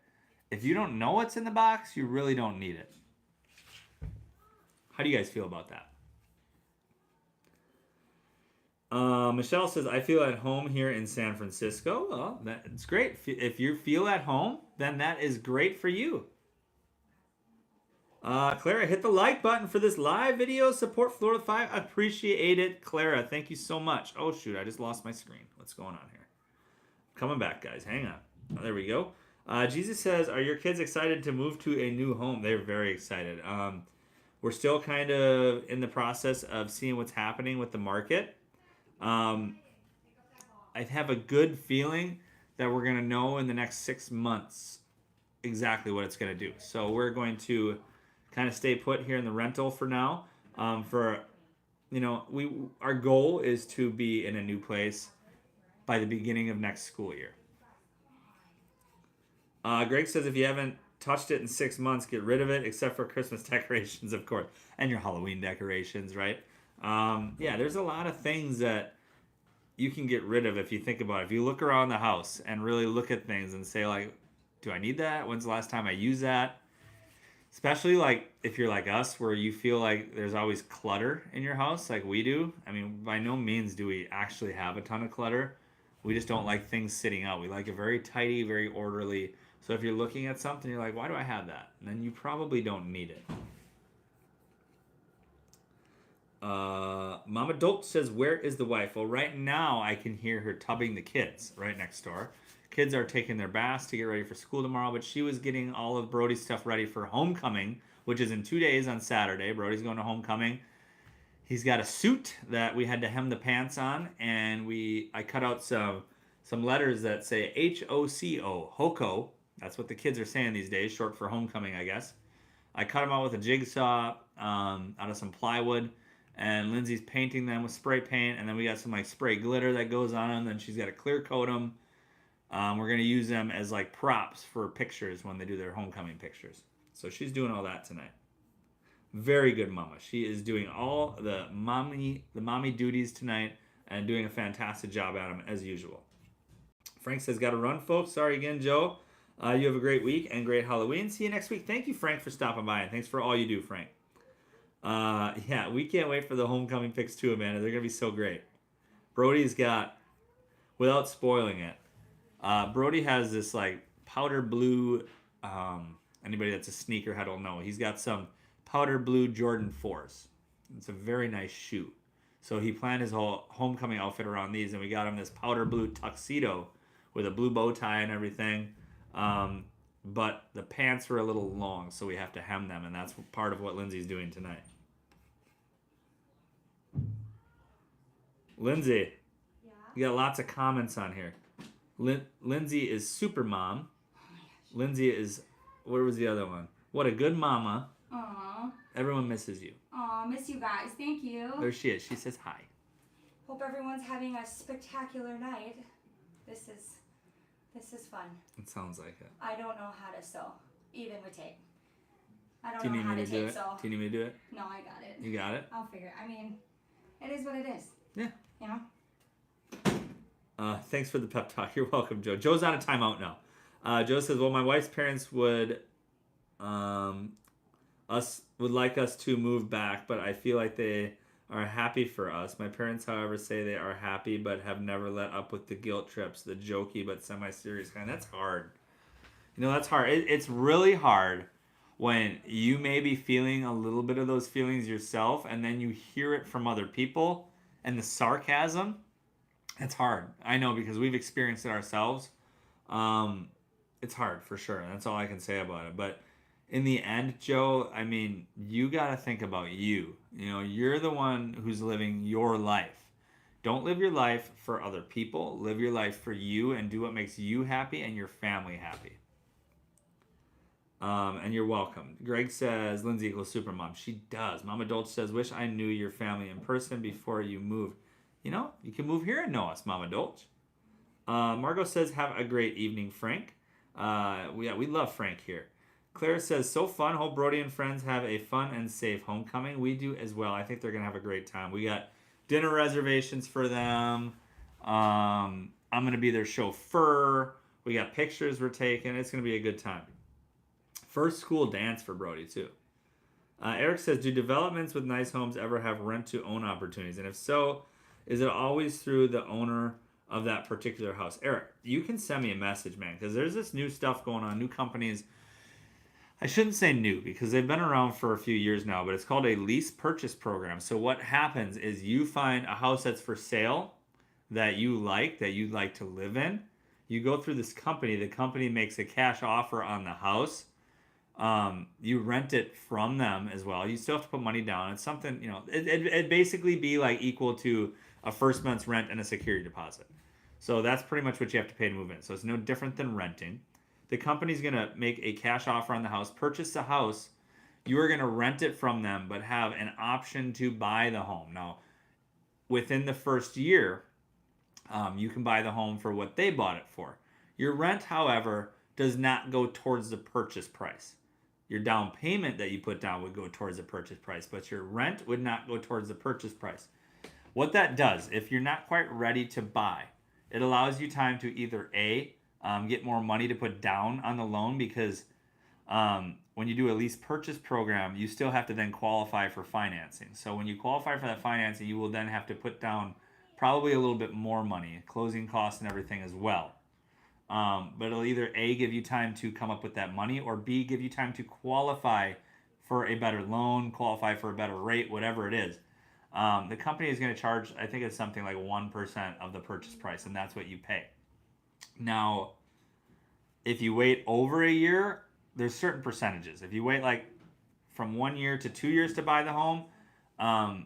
If you don't know what's in the box, you really don't need it. How do you guys feel about that? Michelle says, I feel at home here in San Francisco. Well, that's great. If you feel at home, then that is great for you. Clara, hit the like button for this live video. Support Florida 5. Appreciate it, Clara. Thank you so much. Oh, shoot. I just lost my screen. What's going on here? Coming back, guys. Hang on. Oh, there we go. Jesus says, are your kids excited to move to a new home? They're very excited. We're still kind of in the process of seeing what's happening with the market. I have a good feeling that we're going to know in the next 6 months exactly what it's going to do. So we're going to kind of stay put here in the rental for now. Our goal is to be in a new place by the beginning of next school year. Greg says if you haven't touched it in 6 months, get rid of it, except for Christmas decorations, of course, and your Halloween decorations, right? There's a lot of things that you can get rid of if you think about it. If you look around the house and really look at things and say, like, do I need that? When's the last time I used that? Especially, like, if you're like us, where you feel like there's always clutter in your house, like we do. I mean, by no means do we actually have a ton of clutter. We just don't like things sitting out. We like it very tidy, very orderly. So if you're looking at something, you're like, why do I have that? And then you probably don't need it. Mama Dolt says, where is the wife? Well, right now I can hear her tubbing the kids right next door. Kids are taking their baths to get ready for school tomorrow, but she was getting all of Brody's stuff ready for homecoming, which is in 2 days on Saturday. Brody's going to homecoming. He's got a suit that we had to hem the pants on, and I cut out some letters that say HOCO, HOCO. That's what the kids are saying these days, short for homecoming, I guess. I cut them out with a jigsaw out of some plywood, and Lindsay's painting them with spray paint, and then we got some like spray glitter that goes on them. Then she's got to clear coat them. We're going to use them as like props for pictures when they do their homecoming pictures. So she's doing all that tonight. Very good mama. She is doing all the mommy duties tonight and doing a fantastic job at them as usual. Frank says, got to run, folks. Sorry again, Joe. You have a great week and great Halloween. See you next week. Thank you, Frank, for stopping by, and thanks for all you do, Frank. We can't wait for the homecoming pics too, Amanda. They're going to be so great. Brody's got, without spoiling it, Brody has this like powder blue, anybody that's a sneakerhead will know. He's got some powder blue Jordan 4s. It's a very nice shoe. So he planned his whole homecoming outfit around these, and we got him this powder blue tuxedo with a blue bow tie and everything. But the pants were a little long, so we have to hem them, and that's part of what Lindsay's doing tonight. Lindsay, Yeah. you got lots of comments on here. Lindsay is super mom. Lindsay is, where was the other one? What a good mama. Aw. Everyone misses you. Aw, miss you guys. Thank you. There she is. She says hi. Hope everyone's having a spectacular night. This is fun. It sounds like it. I don't know how to sew, even with tape. I Do don't you know need how me to to do tape it? sew. Do you need me to do it? No, I got it. You got it? I'll figure it. I mean, it is what it is. Yeah. You know? Thanks for the pep talk. You're welcome, Joe. Joe's on a timeout now. Joe says, well, my wife's parents would like us to move back, but I feel like they are happy for us. My parents, however, say they are happy but have never let up with the guilt trips, the jokey but semi-serious kind. That's hard. That's hard. It's really hard when you may be feeling a little bit of those feelings yourself, and then you hear it from other people, and the sarcasm. It's hard. I know, because we've experienced it ourselves. it's hard for sure. That's all I can say about it. But in the end, Joe, I mean, you got to think about you. You know, you're the one who's living your life. Don't live your life for other people. Live your life for you and do what makes you happy and your family happy. And you're welcome. Greg says Lindsay equals supermom. She does. Mama Dolce says, wish I knew your family in person before you moved. You know, you can move here and know us, Mama Dolce. Margot says, have a great evening, Frank. We love Frank here. Claire says, so fun. Hope Brody and friends have a fun and safe homecoming. We do as well. I think they're going to have a great time. We got dinner reservations for them. I'm going to be their chauffeur. We got pictures we're taking. It's going to be a good time. First school dance for Brody, too. Eric says, do developments with nice homes ever have rent-to-own opportunities? And if so, is it always through the owner of that particular house? Eric, you can send me a message, man, because there's this new stuff going on, new companies. I shouldn't say new because they've been around for a few years now, but it's called a lease purchase program. So what happens is you find a house that's for sale that you'd like to live in. You go through this company. The company makes a cash offer on the house. You rent it from them as well. You still have to put money down. It's something, you know, it'd basically be like equal to a first month's rent and a security deposit. So that's pretty much what you have to pay to move in. So it's no different than renting. The company's going to make a cash offer on the house, purchase the house. You are going to rent it from them, but have an option to buy the home. Now, within the first year, you can buy the home for what they bought it for. Your rent, however, does not go towards the purchase price. Your down payment that you put down would go towards the purchase price, but your rent would not go towards the purchase price. What that does, if you're not quite ready to buy, it allows you time to either get more money to put down on the loan, because when you do a lease purchase program, you still have to then qualify for financing. So when you qualify for that financing, you will then have to put down probably a little bit more money, closing costs and everything as well. But it'll either A, give you time to come up with that money, or B, give you time to qualify for a better loan, qualify for a better rate, whatever it is. The company is going to charge, I think it's something like 1% of the purchase price, and that's what you pay. Now, if you wait over a year, there's certain percentages. If you wait like from 1 year to 2 years to buy the home,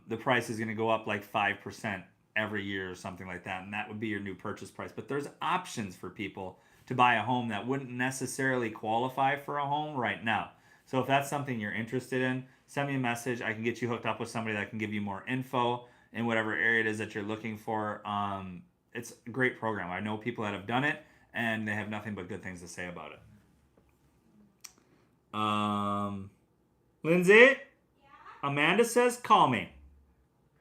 the price is going to go up like 5% every year or something like that, and that would be your new purchase price. But there's options for people to buy a home that wouldn't necessarily qualify for a home right now. So if that's something you're interested in, send me a message. I can get you hooked up with somebody that can give you more info in whatever area it is that you're looking for. It's a great program. I know people that have done it, and they have nothing but good things to say about it. Lindsay? Yeah? Amanda says call me.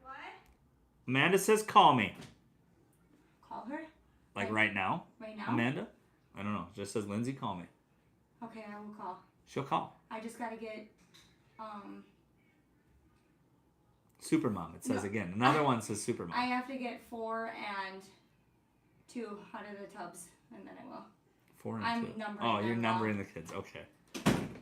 What? Amanda says call me. Call her? Like right now? Right now? Amanda? I don't know. It just says Lindsay call me. Okay, I will call. She'll call. I just gotta get, Supermom, it says again. Another one says Supermom. I have to get 4 and 2 out of the tubs, and then I will. 4 and 2. I'm numbering Oh, you're them numbering all. the kids. Okay.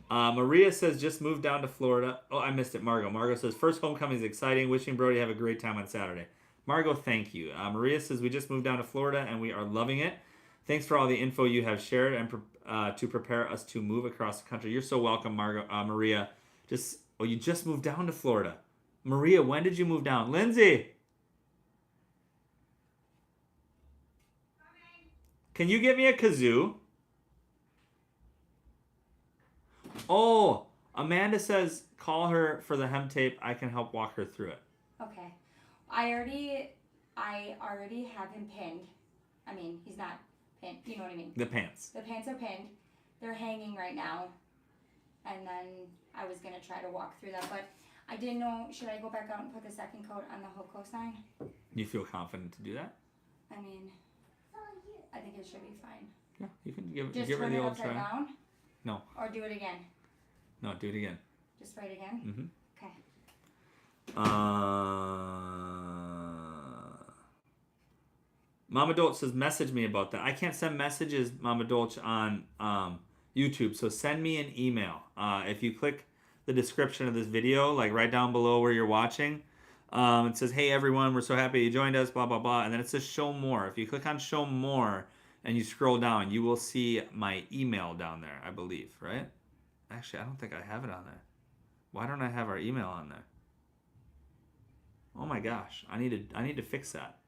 Maria says just moved down to Florida. Oh, I missed it. Margot says first homecoming is exciting. Wishing Brody have a great time on Saturday. Margot, thank you. Maria says we just moved down to Florida and we are loving it. Thanks for all the info you have shared and to prepare us to move across the country. You're so welcome, Maria. You just moved down to Florida. Maria, when did you move down? Lindsay, can you get me a kazoo? Oh, Amanda says call her for the hem tape. I can help walk her through it. Okay. I already have him pinned. I mean, he's not pinned. You know what I mean? The pants. The pants are pinned. They're hanging right now. And then I was going to try to walk through that. But I didn't know, should I go back out and put the second coat on the whole cosign? You feel confident to do that? I mean, I think it should be fine. Yeah, you can give Just her turn the it old upside try. down? No. Or do it again? No, do it again. Just right again? Mm-hmm. Okay. Mama Dolce says message me about that. I can't send messages, Mama Dolce, on YouTube, so send me an email. If you click the description of this video, like right down below where you're watching, it says, hey everyone, we're so happy you joined us, blah, blah, blah, and then it says show more. If you click on show more, and you scroll down, you will see my email down there, I believe, right? Actually, I don't think I have it on there. Why don't I have our email on there? Oh my gosh, I need to fix that.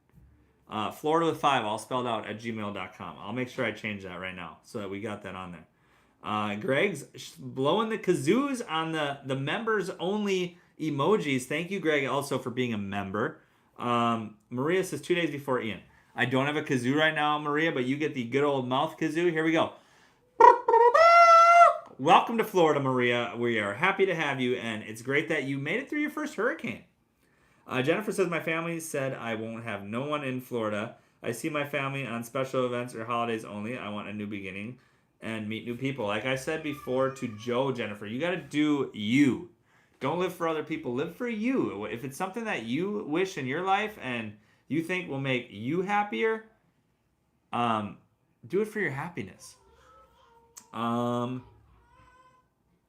Florida with 5, all spelled out, at gmail.com. I'll make sure I change that right now so that we got that on there. Greg's blowing the kazoos on the members only emojis. Thank you, Greg, also for being a member. Maria says 2 days before Ian. I don't have a kazoo right now, Maria, but you get the good old mouth kazoo. Here we go. Welcome to Florida, Maria. We are happy to have you, and it's great that you made it through your first hurricane. Jennifer says, my family said I won't have no one in Florida. I see my family on special events or holidays only. I want a new beginning and meet new people. Like I said before to Joe, Jennifer, you got to do you. Don't live for other people. Live for you. If it's something that you wish in your life and you think will make you happier, do it for your happiness.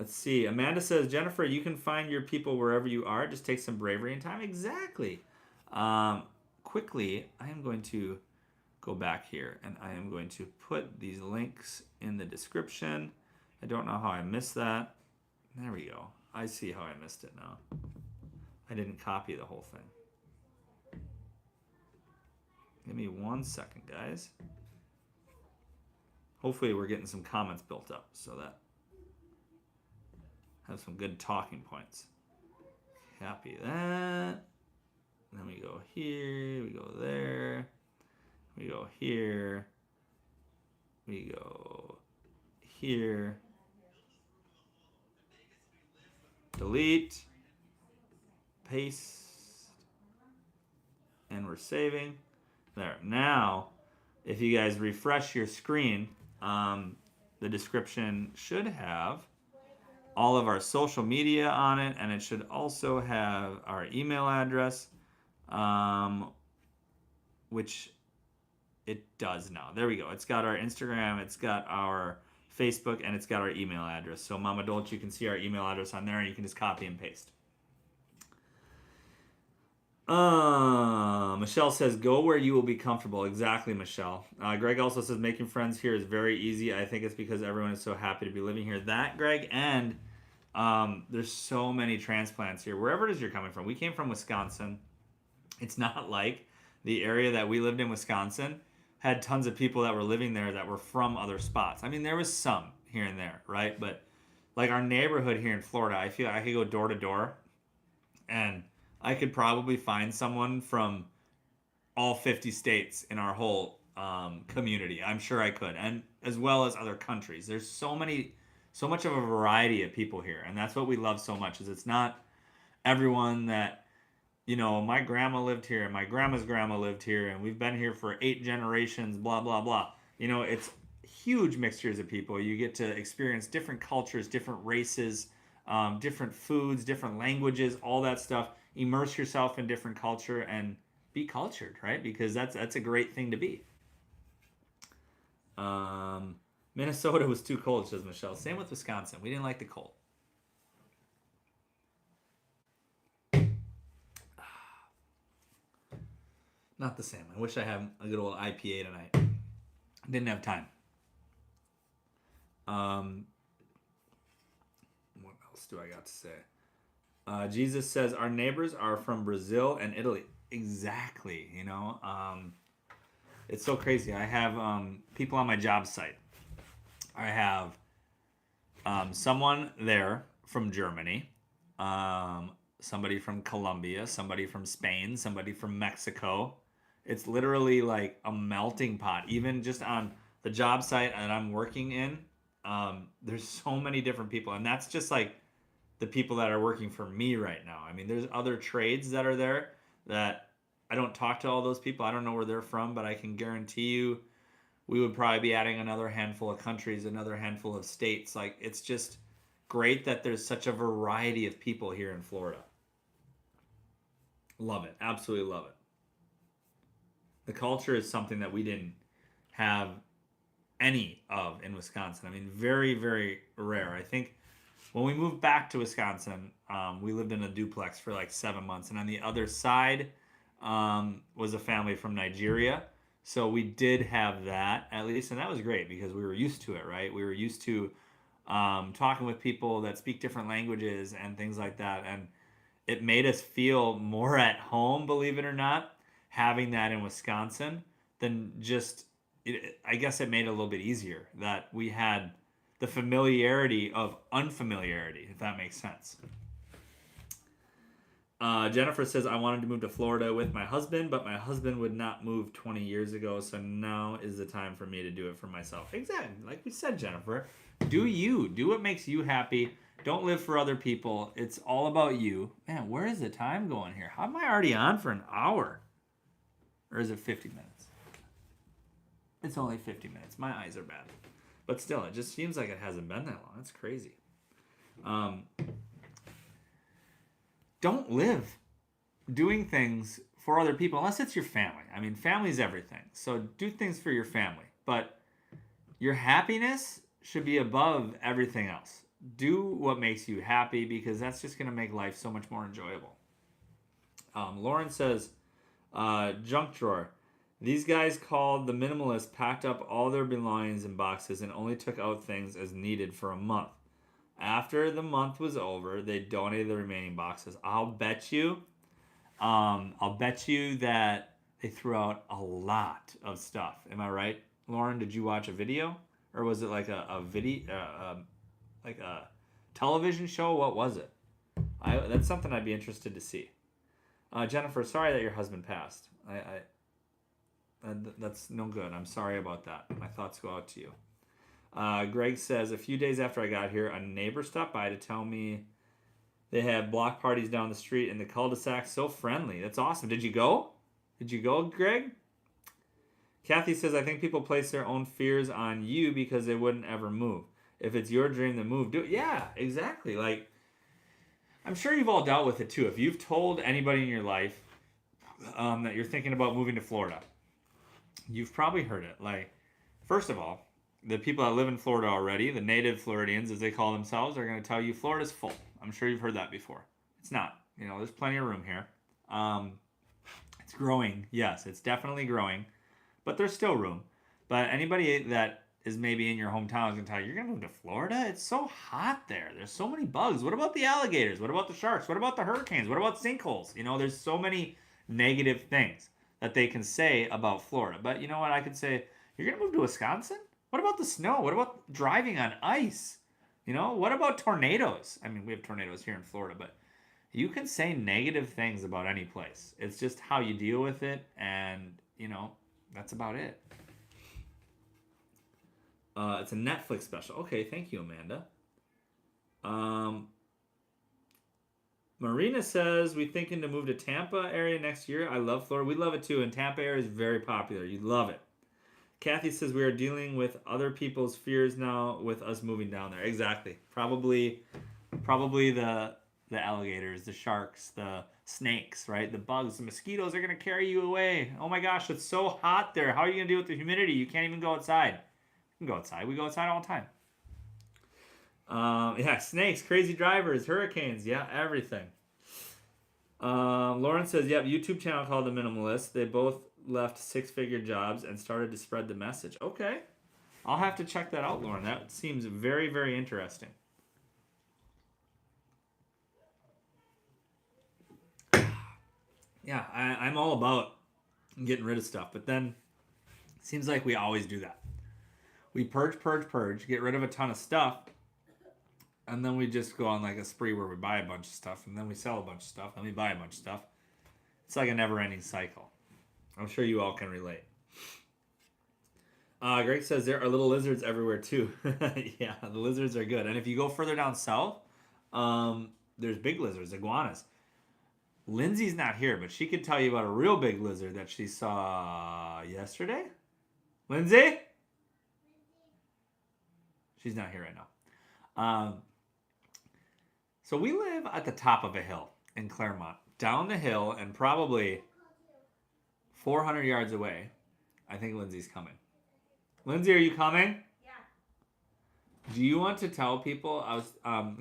Let's see. Amanda says, Jennifer, you can find your people wherever you are. Just take some bravery and time. Exactly. Quickly, I am going to go back here and I am going to put these links in the description. I don't know how I missed that. There we go. I see how I missed it now. I didn't copy the whole thing. Give me 1 second, guys. Hopefully we're getting some comments built up so that have some good talking points. Copy that. Then we go here, we go there, we go here, we go here. Delete, paste, and we're saving. There. Now, if you guys refresh your screen, the description should have all of our social media on it, and it should also have our email address, which it does now. There we go. It's got our Instagram, it's got our Facebook, and it's got our email address. So Mama Dolce, you can see our email address on there, and you can just copy and paste. Michelle says, go where you will be comfortable. Exactly, Michelle. Greg also says, making friends here is very easy. I think it's because everyone is so happy to be living here. That, Greg, and there's so many transplants here. Wherever it is you're coming from. We came from Wisconsin. It's not like the area that we lived in, Wisconsin, had tons of people that were living there that were from other spots. I mean, there was some here and there, right? But like our neighborhood here in Florida, I feel I could go door to door and I could probably find someone from all 50 states in our whole community. I'm sure I could, and as well as other countries. There's so much of a variety of people here, and that's what we love so much. Is it's not everyone that, you know, my grandma lived here, and my grandma's grandma lived here, and we've been here for 8 generations. Blah blah blah. You know, it's huge mixtures of people. You get to experience different cultures, different races, different foods, different languages, all that stuff. Immerse yourself in different culture and be cultured, right? Because that's a great thing to be. Minnesota was too cold, says Michelle. Same with Wisconsin. We didn't like the cold. Not the same. I wish I had a good old IPA tonight. Didn't have time. What else do I got to say? Jesus says, our neighbors are from Brazil and Italy. Exactly, you know. It's so crazy. I have people on my job site. I have someone there from Germany, somebody from Colombia, somebody from Spain, somebody from Mexico. It's literally like a melting pot. Even just on the job site that I'm working in, there's so many different people. And that's just like the people that are working for me right now. I mean, there's other trades that are there that I don't talk to all those people. I don't know where they're from, but I can guarantee you we would probably be adding another handful of countries, another handful of states. Like, it's just great that there's such a variety of people here in Florida. Love it. Absolutely love it. The culture is something that we didn't have any of in Wisconsin. I mean, very, very rare. I think when we moved back to Wisconsin, we lived in a duplex for like 7 months. And on the other side was a family from Nigeria. So we did have that at least, and that was great because we were used to it, right? We were used to talking with people that speak different languages and things like that, and it made us feel more at home, believe it or not, having that in Wisconsin than just. I guess it made it a little bit easier that we had the familiarity of unfamiliarity, if that makes sense. Jennifer says, I wanted to move to Florida with my husband, but my husband would not move 20 years ago, so now is the time for me to do it for myself. Exactly. Like we said, Jennifer, do you. Do what makes you happy. Don't live for other people. It's all about you. Man, where is the time going here? How am I already on for an hour? Or is it 50 minutes? It's only 50 minutes. My eyes are bad. But still, it just seems like it hasn't been that long. That's crazy. Don't live doing things for other people unless it's your family. I mean, family's everything. So do things for your family. But your happiness should be above everything else. Do what makes you happy because that's just going to make life so much more enjoyable. Lauren says, junk drawer. These guys called the minimalists packed up all their belongings in boxes and only took out things as needed for a month. After the month was over, they donated the remaining boxes. I'll bet you that they threw out a lot of stuff. Am I right, Lauren? Did you watch a video, or was it like a video, like a television show? What was it? That's something I'd be interested to see. Jennifer, sorry that your husband passed. That's no good. I'm sorry about that. My thoughts go out to you. Greg says, a few days after I got here, a neighbor stopped by to tell me they had block parties down the street in the cul-de-sac. So friendly. That's awesome. Did you go? Did you go, Greg? Kathy says, I think people place their own fears on you because they wouldn't ever move. If it's your dream to move, do it. Yeah, exactly. Like, I'm sure you've all dealt with it too. If you've told anybody in your life that you're thinking about moving to Florida, you've probably heard it. Like, first of all, the people that live in Florida already, the native Floridians, as they call themselves, are going to tell you Florida's full. I'm sure you've heard that before. It's not. There's plenty of room here. It's growing. Yes, it's definitely growing. But there's still room. But anybody that is maybe in your hometown is going to tell you, you're going to move to Florida? It's so hot there. There's so many bugs. What about the alligators? What about the sharks? What about the hurricanes? What about sinkholes? There's so many negative things that they can say about Florida. But you know what? I could say, you're going to move to Wisconsin? What about the snow? What about driving on ice? What about tornadoes? I mean, we have tornadoes here in Florida, but you can say negative things about any place. It's just how you deal with it, and, that's about it. It's a Netflix special. Okay, thank you, Amanda. Marina says, we thinking to move to Tampa area next year. I love Florida. We love it too, and Tampa area is very popular. You love it. Kathy says we are dealing with other people's fears now with us moving down there. Exactly. Probably the alligators, the sharks, the snakes, right? The bugs, the mosquitoes are going to carry you away. Oh my gosh, it's so hot there. How are you going to deal with the humidity? You can't even go outside. You can go outside. We go outside all the time. Yeah, snakes, crazy drivers, hurricanes. Yeah, everything. Lauren says, yep, YouTube channel called The Minimalist. They both left six-figure jobs and started to spread the message. Okay. I'll have to check that out, Lauren. That seems very, very interesting. Yeah, I'm all about getting rid of stuff, but then it seems like we always do that. We purge, get rid of a ton of stuff, and then we just go on like a spree where we buy a bunch of stuff, and then we sell a bunch of stuff, and we buy a bunch of stuff. It's like a never-ending cycle. I'm sure you all can relate. Greg says there are little lizards everywhere too. Yeah, the lizards are good. And if you go further down south, there's big lizards, iguanas. Lindsay's not here, but she could tell you about a real big lizard that she saw yesterday. Lindsay? She's not here right now. So we live at the top of a hill in Clermont. Down the hill and probably 400 yards away, I think Lindsay's coming. Lindsay, are you coming? Yeah. Do you want to tell people?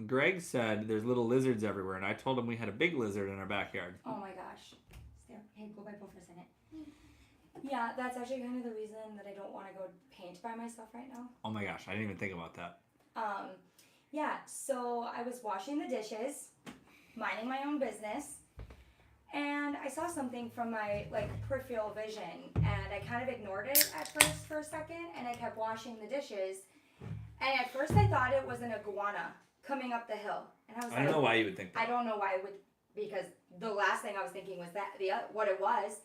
Greg said there's little lizards everywhere, and I told him we had a big lizard in our backyard. Oh my gosh. Hey, go by for a second. Yeah, that's actually kind of the reason that I don't want to go paint by myself right now. Oh my gosh, I didn't even think about that. Yeah, so I was washing the dishes, minding my own business, and I saw something from my peripheral vision, and I kind of ignored it at first for a second, and I kept washing the dishes, and at first I thought it was an iguana coming up the hill, and I was I don't know why you would think that. I don't know why I would, because the last thing I was thinking was what it was,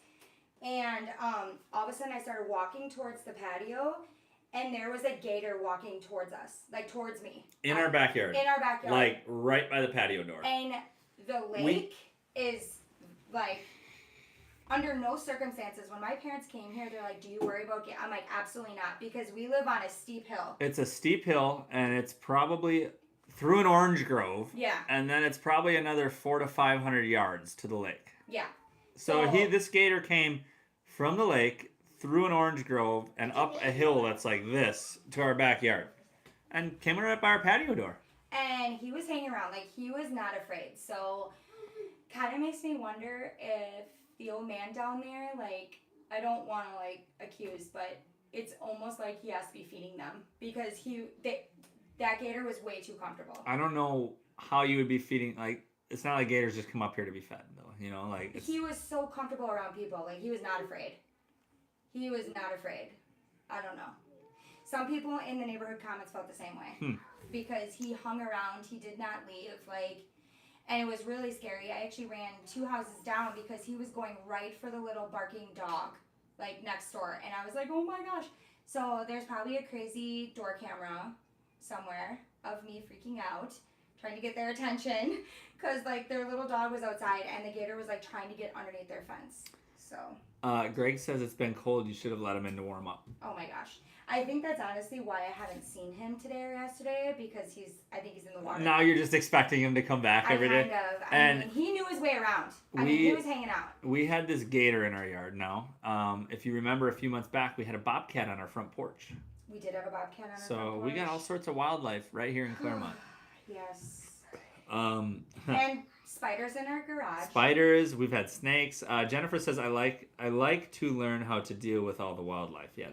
and all of a sudden I started walking towards the patio. And there was a gator walking towards us, towards me. In our backyard. In our backyard. Like, right by the patio door. And the lake is, under no circumstances, when my parents came here, they're like, do you worry about I'm like, absolutely not, because we live on a steep hill. It's a steep hill, and it's probably through an orange grove. Yeah. And then it's probably another 400 to 500 yards to the lake. Yeah. So this gator came from the lake, through an orange grove, and up a hill that's like this to our backyard. And came right by our patio door. And he was hanging around. He was not afraid. So, kind of makes me wonder if the old man down there, I don't want to, accuse, but it's almost like he has to be feeding them. Because that gator was way too comfortable. I don't know how you would be feeding, it's not like gators just come up here to be fed, though. He was so comfortable around people. He was not afraid. He was not afraid. I don't know. Some people in the neighborhood comments felt the same way. Because he hung around. He did not leave. And it was really scary. I actually ran 2 houses down because he was going right for the little barking dog, next door. And I was like, oh my gosh. So there's probably a crazy door camera somewhere of me freaking out, trying to get their attention. Because, their little dog was outside and the gator was, trying to get underneath their fence. So... Greg says it's been cold. You should have let him in to warm up. Oh my gosh. I think that's honestly why I haven't seen him today or yesterday, because I think he's in the water. Now you're just expecting him to come back every day. I mean, he knew his way around. He was hanging out. We had this gator in our yard now. If you remember a few months back, we had a bobcat on our front porch. We did have a bobcat on our front porch. So we got all sorts of wildlife right here in Clermont. Yes. And spiders in our garage. Spiders. We've had snakes. Jennifer says, I like to learn how to deal with all the wildlife. Yeah,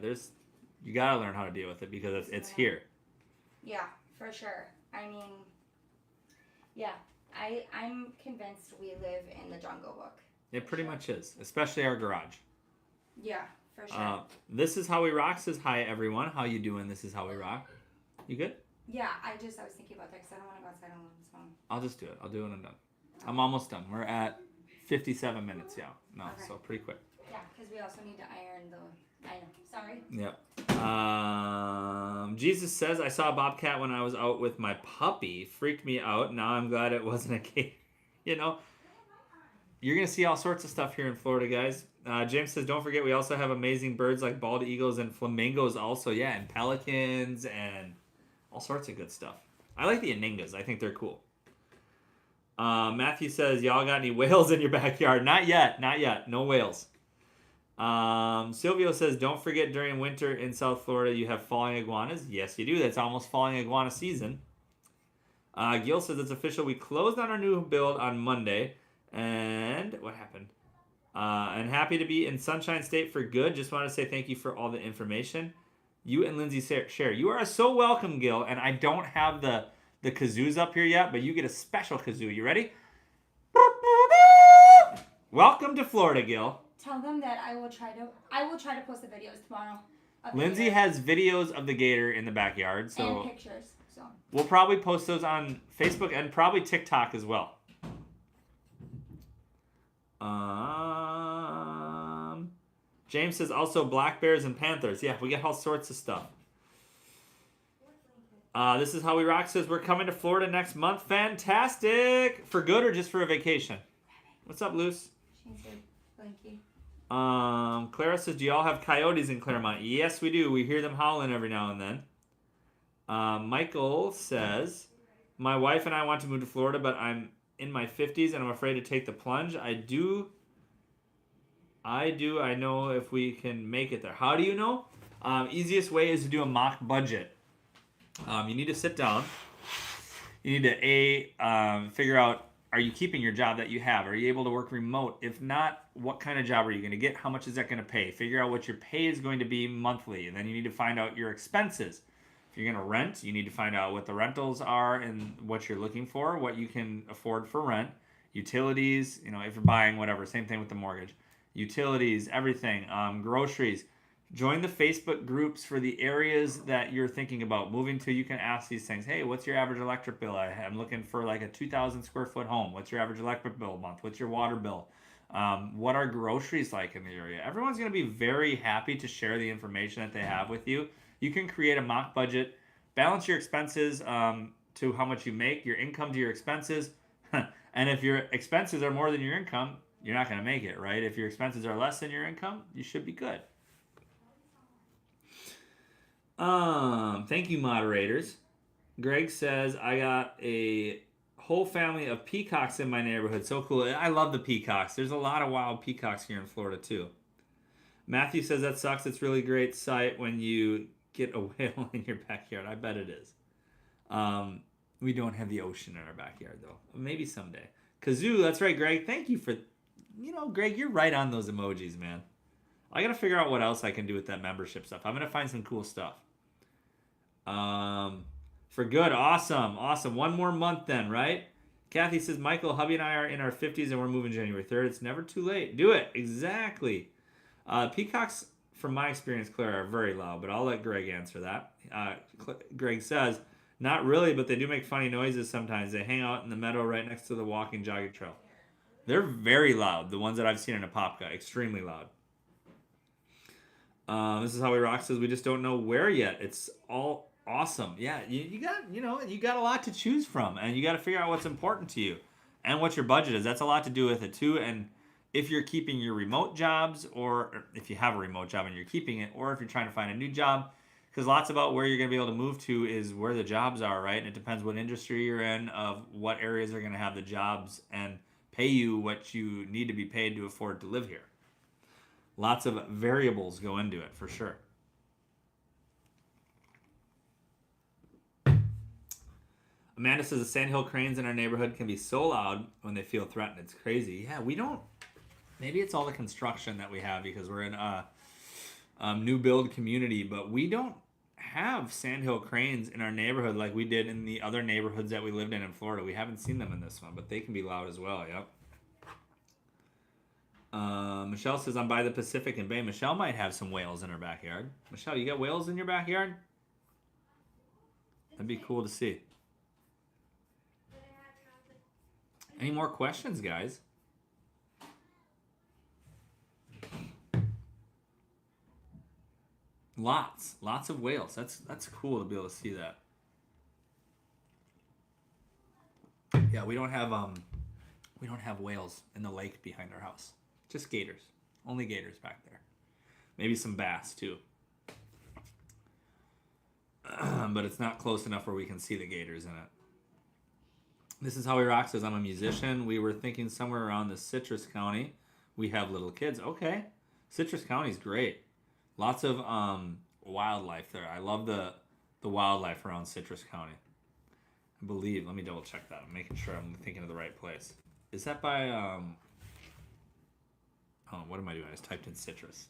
you gotta learn how to deal with it because it's here. Yeah, for sure. I mean, yeah, I'm convinced we live in the Jungle Book. It pretty much is, especially our garage. Yeah, for sure. This is how we rock. Says hi everyone. How you doing? This is how we rock. You good? Yeah, I was thinking about that because I don't want to go outside on this phone. I'll just do it. I'll do it when I'm done. I'm almost done. We're at 57 minutes now, so pretty quick. Yeah, because we also need to iron the... I know. Sorry. Yep. Jesus says, I saw a bobcat when I was out with my puppy. Freaked me out. Now I'm glad it wasn't a gator. You're going to see all sorts of stuff here in Florida, guys. James says, don't forget we also have amazing birds like bald eagles and flamingos also. Yeah, and pelicans and all sorts of good stuff. I like the aningas. I think they're cool. Matthew says, y'all got any whales in your backyard? Not yet. No whales. Silvio says, don't forget during winter in South Florida you have falling iguanas. Yes, you do. That's almost falling iguana season. Gil says, it's official. We closed on our new build on Monday. And what happened? And happy to be in Sunshine State for good. Just want to say thank you for all the information. You and Lindsay share. You are so welcome, Gil. And I don't have the kazoos up here yet, but you get a special kazoo. You ready? Welcome to Florida, Gil. Tell them that I will try to post the videos tomorrow. Lindsay has videos of the gator in the backyard, so and pictures. So we'll probably post those on Facebook and probably TikTok as well. James says also black bears and panthers. Yeah, we get all sorts of stuff. This is how we rock. Says we're coming to Florida next month. Fantastic! For good or just for a vacation? What's up, Luce? She's good. Blinky. Clara says, do y'all have coyotes in Clermont? Yes, we do. We hear them howling every now and then. Michael says, my wife and I want to move to Florida, but I'm in my 50s and I'm afraid to take the plunge. I know if we can make it there. How do you know? Easiest way is to do a mock budget. You need to sit down. You need to figure out are you keeping your job that you have? Are you able to work remote? If not, what kind of job are you going to get? How much is that going to pay? Figure out what your pay is going to be monthly. And then you need to find out your expenses. If you're going to rent, you need to find out what the rentals are and what you're looking for, what you can afford for rent, utilities, if you're buying whatever, same thing with the mortgage, utilities, everything, groceries. Join the Facebook groups for the areas that you're thinking about moving to. You can ask these things. Hey, what's your average electric bill? I'm looking for like a 2,000 square foot home. What's your average electric bill a month? What's your water bill? What are groceries like in the area? Everyone's going to be very happy to share the information that they have with you. You can create a mock budget, balance your expenses to how much you make, your income to your expenses. And if your expenses are more than your income, you're not going to make it, right? If your expenses are less than your income, you should be good. Thank you, moderators. Greg says, I got a whole family of peacocks in my neighborhood. So cool. I love the peacocks. There's a lot of wild peacocks here in Florida, too. Matthew says, that sucks. It's really great sight when you get a whale in your backyard. I bet it is. We don't have the ocean in our backyard, though. Maybe someday. Kazoo, that's right, Greg. Thank you for, Greg, you're right on those emojis, man. I got to figure out what else I can do with that membership stuff. I'm going to find some cool stuff. For good. Awesome. One more month then, right? Kathy says, Michael, hubby and I are in our 50s and we're moving January 3rd. It's never too late. Do it. Exactly. Peacocks, from my experience, Claire, are very loud, but I'll let Greg answer that. Greg says, not really, but they do make funny noises sometimes. They hang out in the meadow right next to the walking jogging trail. They're very loud. The ones that I've seen in Apopka, extremely loud. This is how we rock says, we just don't know where yet. It's all awesome. Yeah, you got a lot to choose from, and you got to figure out what's important to you and what your budget is. That's a lot to do with it too. And if you're keeping your remote jobs, or if you have a remote job and you're keeping it, or if you're trying to find a new job, because lots about where you're going to be able to move to is where the jobs are, right? And it depends what industry you're in, of what areas are going to have the jobs and pay you what you need to be paid to afford to live here. Lots of variables go into it, for sure. Amanda says the sandhill cranes in our neighborhood can be so loud when they feel threatened. It's crazy. Yeah, we don't. Maybe it's all the construction that we have because we're in a new build community, but we don't have sandhill cranes in our neighborhood like we did in the other neighborhoods that we lived in Florida. We haven't seen them in this one, but they can be loud as well. Yep. Michelle says, I'm by the Pacific and Bay. Michelle might have some whales in her backyard. Michelle, you got whales in your backyard? That'd be cool to see. Any more questions, guys? Lots of whales. That's cool to be able to see that. Yeah, we don't have whales in the lake behind our house. Just gators. Only gators back there. Maybe some bass too. But it's not close enough where we can see the gators in it. This is how we rock says, I'm a musician. We were thinking somewhere around the Citrus County. We have little kids. Okay. Citrus County is great. Lots of wildlife there. I love the wildlife around Citrus County. I believe. Let me double check that. I'm making sure I'm thinking of the right place. Is that by what am I doing? I just typed in Citrus.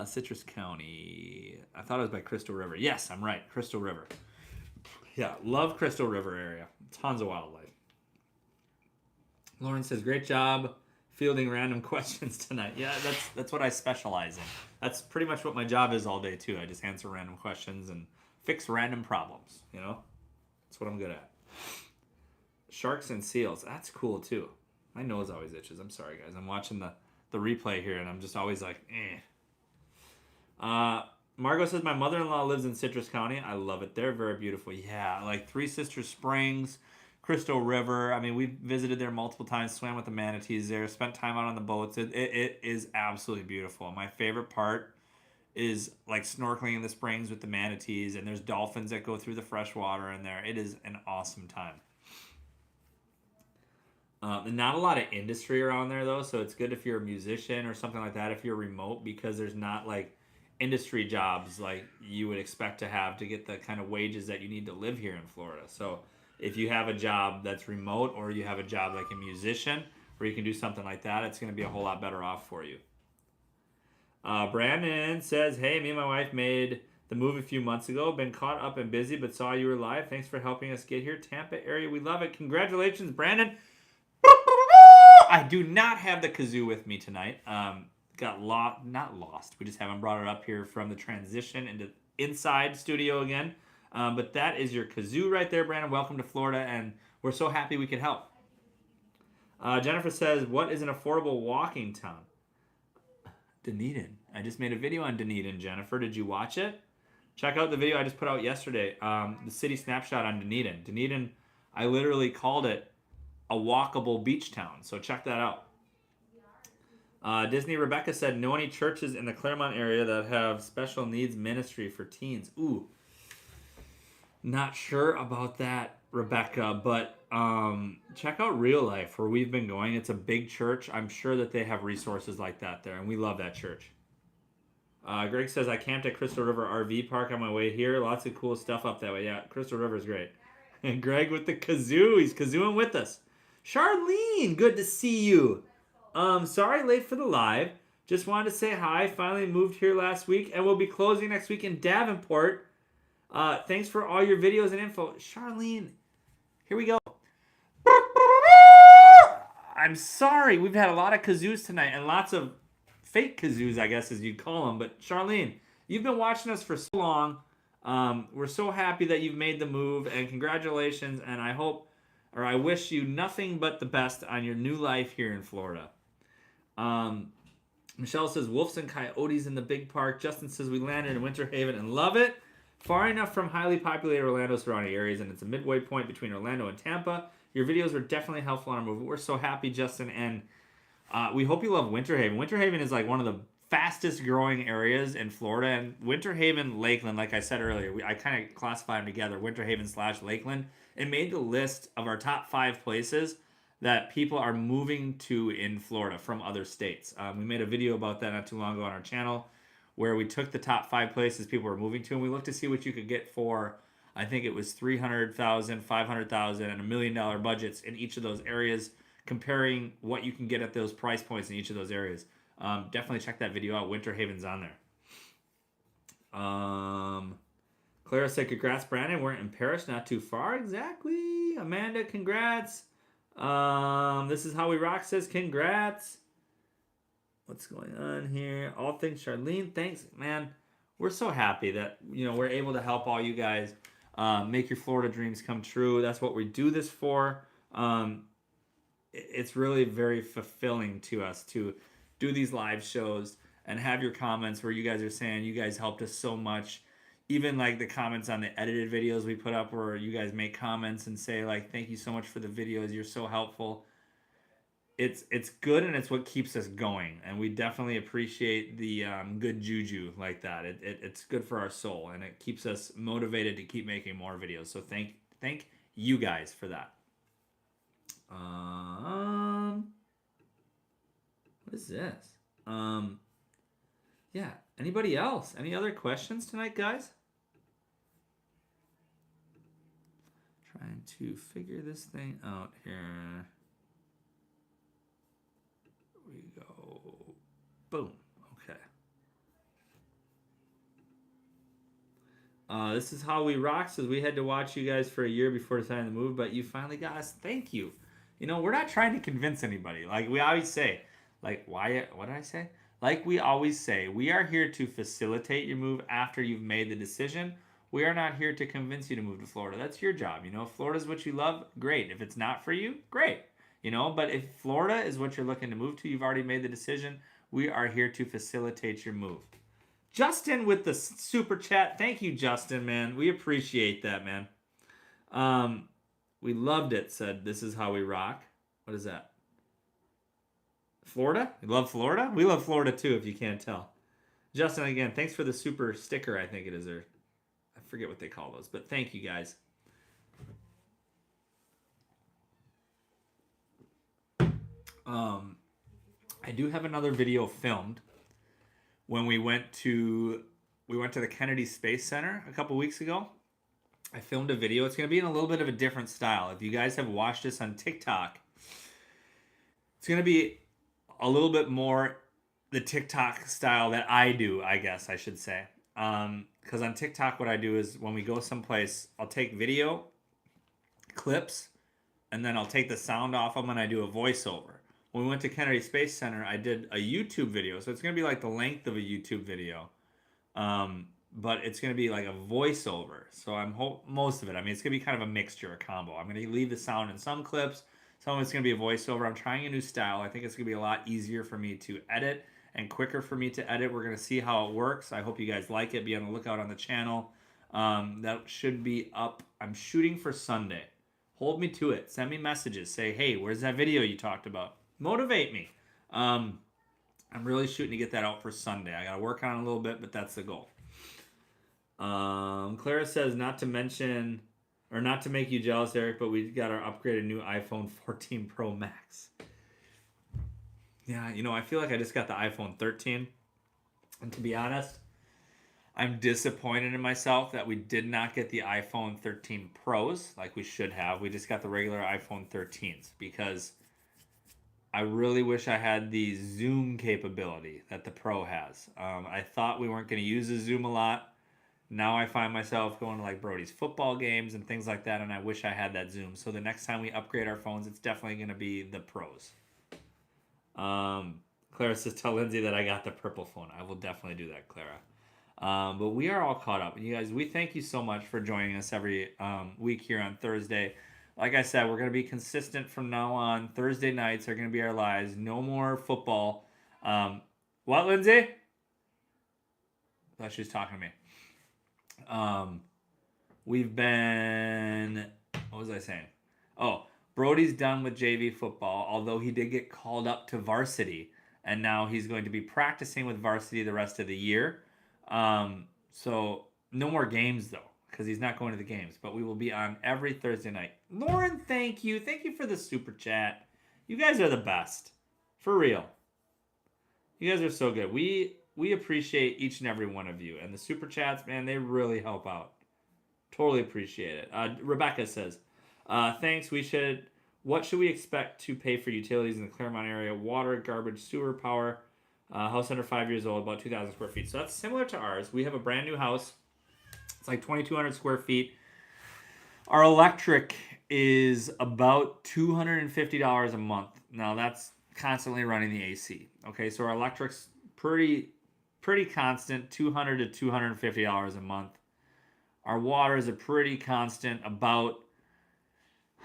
Citrus County. I thought it was by Crystal River. Yes, I'm right. Crystal River. Yeah, love Crystal River area. Tons of wildlife. Lauren says, great job fielding random questions tonight. Yeah, that's what I specialize in. That's pretty much what my job is all day too. I just answer random questions and fix random problems, That's what I'm good at. Sharks and seals. That's cool too. My nose always itches. I'm sorry, guys. I'm watching the replay here and I'm just always like, Margot says, my mother-in-law lives in Citrus County. I love it. They're very beautiful. Yeah, like Three Sisters Springs, Crystal River. I mean, we visited there multiple times, swam with the manatees there, spent time out on the boats. It is absolutely beautiful. My favorite part is like snorkeling in the springs with the manatees, and there's dolphins that go through the fresh water in there. It is an awesome time. And not a lot of industry around there, though, so it's good if you're a musician or something like that, if you're remote, because there's not like industry jobs like you would expect to have to get the kind of wages that you need to live here in Florida. So if you have a job that's remote or you have a job like a musician where you can do something like that, it's going to be a whole lot better off for you. Brandon says, hey, me and my wife made the move a few months ago. Been caught up and busy, but saw you were live. Thanks for helping us get here. Tampa area, we love it. Congratulations, Brandon. I do not have the kazoo with me tonight. Got not lost. We just haven't brought it up here from the transition into inside studio again. But that is your kazoo right there, Brandon. Welcome to Florida, and we're so happy we could help. Jennifer says, what is an affordable walking town? Dunedin. I just made a video on Dunedin, Jennifer. Did you watch it? Check out the video I just put out yesterday. The city snapshot on Dunedin. Dunedin, I literally called it a walkable beach town. So check that out. Disney Rebecca said, know any churches in the Clermont area that have special needs ministry for teens? Ooh. Not sure about that, Rebecca, but check out Real Life where we've been going. It's a big church. I'm sure that they have resources like that there, and we love that church. Greg says, I camped at Crystal River RV Park on my way here. Lots of cool stuff up that way. Yeah, Crystal River is great. And Greg with the kazoo. He's kazooing with us. Charlene, good to see you. Sorry late for the live. Just wanted to say hi. Finally moved here last week, and we'll be closing next week in Davenport. Thanks for all your videos and info. Charlene, here we go. I'm sorry. We've had a lot of kazoos tonight and lots of fake kazoos, I guess, as you'd call them. But Charlene, you've been watching us for so long. We're so happy that you've made the move, and congratulations. And I wish you nothing but the best on your new life here in Florida. Michelle says, wolves and coyotes in the big park. Justin says, we landed in Winter Haven and love it. Far enough from highly populated Orlando surrounding areas, and it's a midway point between Orlando and Tampa. Your videos were definitely helpful on our move. We're so happy, Justin, and we hope you love Winter Haven. Winter Haven is like one of the fastest growing areas in Florida, and Winter Haven, Lakeland, like I said earlier, I kind of classify them together, Winter Haven / Lakeland. It made the list of our top 5 places that people are moving to in Florida from other states. We made a video about that not too long ago on our channel, where we took the top 5 places people were moving to, and we looked to see what you could get for, I think it was $300,000, $500,000, and $1 million budgets in each of those areas, comparing what you can get at those price points in each of those areas. Definitely check that video out. Winter Haven's on there. Clara said, congrats, Brandon. We're in Paris, not too far. Exactly. Amanda, congrats. This is How We Rock says, congrats. What's going on here? All things Charlene, thanks, man. We're so happy that we're able to help all you guys make your Florida dreams come true. That's what we do this for. It's really very fulfilling to us to do these live shows and have your comments where you guys are saying you guys helped us so much. Even like the comments on the edited videos we put up where you guys make comments and say like, thank you so much for the videos. You're so helpful. It's good, and it's what keeps us going, and we definitely appreciate the good juju like that. It's good for our soul, and it keeps us motivated to keep making more videos. So thank you guys for that. What is this? Yeah. Anybody else? Any other questions tonight, guys? Trying to figure this thing out here. We go. Boom. Okay. This is How We Rock says, we had to watch you guys for a year before deciding to move, but you finally got us. Thank you. We're not trying to convince anybody. Like we always say, what did I say? Like we always say, we are here to facilitate your move after you've made the decision. We are not here to convince you to move to Florida. That's your job. If Florida is what you love, great. If it's not for you, great. But if Florida is what you're looking to move to, you've already made the decision. We are here to facilitate your move. Justin with the super chat. Thank you, Justin, man. We appreciate that, man. We loved it, said, this is How We Rock. What is that? Florida? You love Florida? We love Florida too, if you can't tell. Justin, again, thanks for the super sticker, I think it is. Or I forget what they call those, but thank you guys. I do have another video filmed when we went to the Kennedy Space Center a couple weeks ago. I filmed a video. It's going to be in a little bit of a different style. If you guys have watched this on TikTok, it's going to be a little bit more the TikTok style that I do, I guess I should say. Because on TikTok, what I do is when we go someplace, I'll take video clips and then I'll take the sound off them and I do a voiceover. When we went to Kennedy Space Center, I did a YouTube video. So it's going to be like the length of a YouTube video. But it's going to be like a voiceover. So most of it. I mean, it's going to be kind of a mixture, a combo. I'm going to leave the sound in some clips. Some of it's going to be a voiceover. I'm trying a new style. I think it's going to be a lot easier for me to edit and quicker for me to edit. We're going to see how it works. I hope you guys like it. Be on the lookout on the channel. That should be up. I'm shooting for Sunday. Hold me to it. Send me messages. Say, hey, where's that video you talked about? Motivate me. I'm really shooting to get that out for Sunday. I got to work on it a little bit, but that's the goal. Clara says not to mention, or not to make you jealous, Eric, but we got our upgraded new iPhone 14 Pro Max. Yeah, I feel like I just got the iPhone 13. And to be honest, I'm disappointed in myself that we did not get the iPhone 13 Pros like we should have. We just got the regular iPhone 13s because I really wish I had the zoom capability that the Pro has. I thought we weren't going to use the zoom a lot. Now I find myself going to like Brody's football games and things like that, and I wish I had that zoom. So the next time we upgrade our phones, it's definitely going to be the Pros. Clara says, tell Lindsay that I got the purple phone. I will definitely do that, Clara. But we are all caught up. And you guys, we thank you so much for joining us every week here on Thursday. Like I said, we're going to be consistent from now on. Thursday nights are going to be our lives. No more football. What, Lindsay? I thought she was talking to me. We've been, what was I saying? Oh, Brody's done with JV football, although he did get called up to varsity, and now he's going to be practicing with varsity the rest of the year. So no more games though, because he's not going to the games, but we will be on every Thursday night. Lauren, thank you. Thank you for the super chat. You guys are the best. For real. You guys are so good. We appreciate each and every one of you. And the super chats, man, they really help out. Totally appreciate it. Rebecca says, thanks. What should we expect to pay for utilities in the Clermont area? Water, garbage, sewer, power. House under 5 years old, about 2,000 square feet. So that's similar to ours. We have a brand new house. It's like 2,200 square feet. Our electric is about $250 a month. Now that's constantly running the AC. Okay, so our electric's pretty constant, $200 to $250 a month. Our water is a pretty constant, about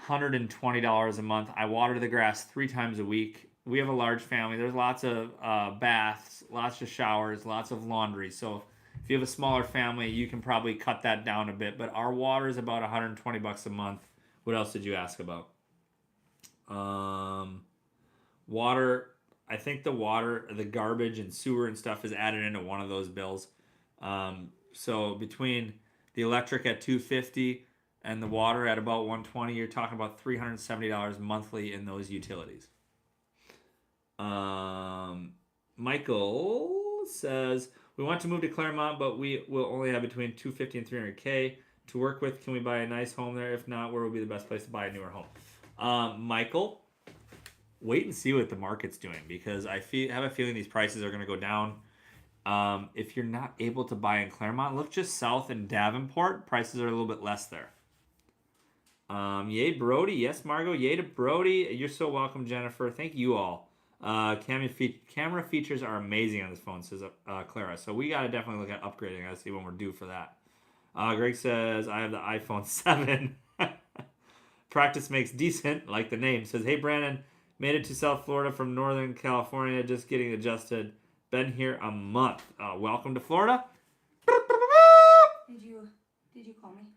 $120 a month. I water the grass 3 times a week. We have a large family. There's lots of baths, lots of showers, lots of laundry. So if you have a smaller family, you can probably cut that down a bit. But our water is about $120 a month. What else did you ask about? Water. I think the garbage and sewer and stuff is added into one of those bills. So between the electric at $250 and the water at about $120, you're talking about $370 monthly in those utilities. Michael says, we want to move to Clermont, but we will only have between $250 and $300K to work with. Can we buy a nice home there? If not, where would be the best place to buy a newer home? Michael, wait and see what the market's doing, because I have a feeling these prices are going to go down. If you're not able to buy in Clermont, look just south in Davenport. Prices are a little bit less there. Yay, Brody. Yes, Margot. Yay to Brody. You're so welcome, Jennifer. Thank you all. Camera features are amazing on this phone, says Clara. So we got to definitely look at upgrading. I got to see when we're due for that. Greg says, I have the iPhone 7. Practice makes decent, like the name. Says, hey, Brandon, made it to South Florida from Northern California, just getting adjusted. Been here a month. Welcome to Florida. Did you call me?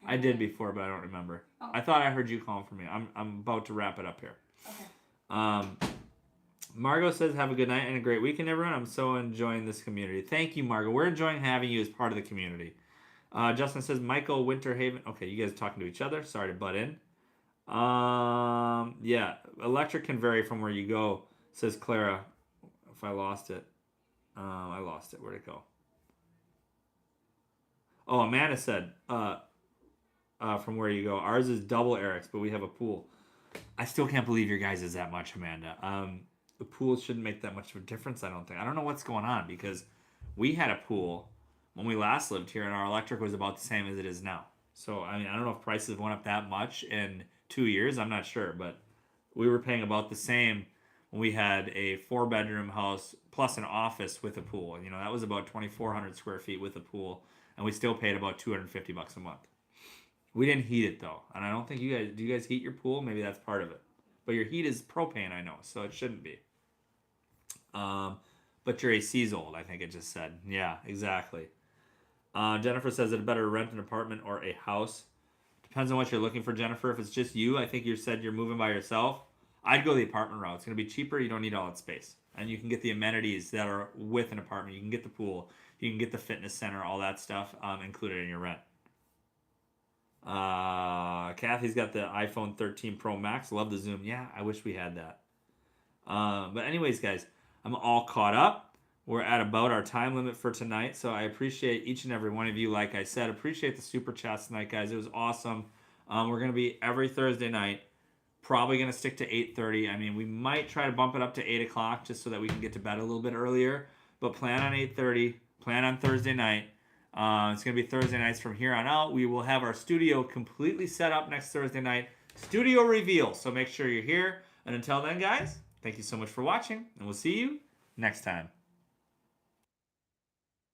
I did before, but I don't remember. Oh. I thought I heard you calling for me. I'm about to wrap it up here. Okay. Margot says, have a good night and a great weekend, everyone. I'm so enjoying this community. Thank you, Margot. We're enjoying having you as part of the community. Justin says, Michael Winterhaven. Okay, you guys are talking to each other. Sorry to butt in. Yeah, electric can vary from where you go, says Clara. If I lost it. I lost it. Where'd it go? Oh, Amanda said, from where you go. Ours is double Eric's, but we have a pool. I still can't believe your guys is that much, Amanda. The pool shouldn't make that much of a difference, I don't think. I don't know what's going on because we had a pool when we last lived here, and our electric was about the same as it is now. So, I mean, I don't know if prices went up that much in 2 years. I'm not sure, but we were paying about the same when we had a 4-bedroom house plus an office with a pool. You know, that was about 2,400 square feet with a pool, and we still paid about $250 a month. We didn't heat it though, and I don't think you guys do. You guys heat your pool? Maybe that's part of it. But your heat is propane, I know, so it shouldn't be. But your AC's old. I think it just said. Yeah, exactly. Jennifer says that it better rent an apartment or a house. Depends on what you're looking for, Jennifer. If it's just you, I think you said you're moving by yourself. I'd go the apartment route. It's going to be cheaper. You don't need all that space. And you can get the amenities that are with an apartment. You can get the pool. You can get the fitness center, all that stuff included in your rent. Kathy's got the iPhone 13 Pro Max. Love the zoom. Yeah, I wish we had that. But anyways, guys, I'm all caught up. We're at about our time limit for tonight, so I appreciate each and every one of you. Like I said, appreciate the super chats tonight, guys. It was awesome. We're going to be every Thursday night. Probably going to stick to 8:30. I mean, we might try to bump it up to 8 o'clock just so that we can get to bed a little bit earlier. But plan on 8:30. Plan on Thursday night. It's going to be Thursday nights from here on out. We will have our studio completely set up next Thursday night. Studio reveal. So make sure you're here. And until then, guys, thank you so much for watching. And we'll see you next time.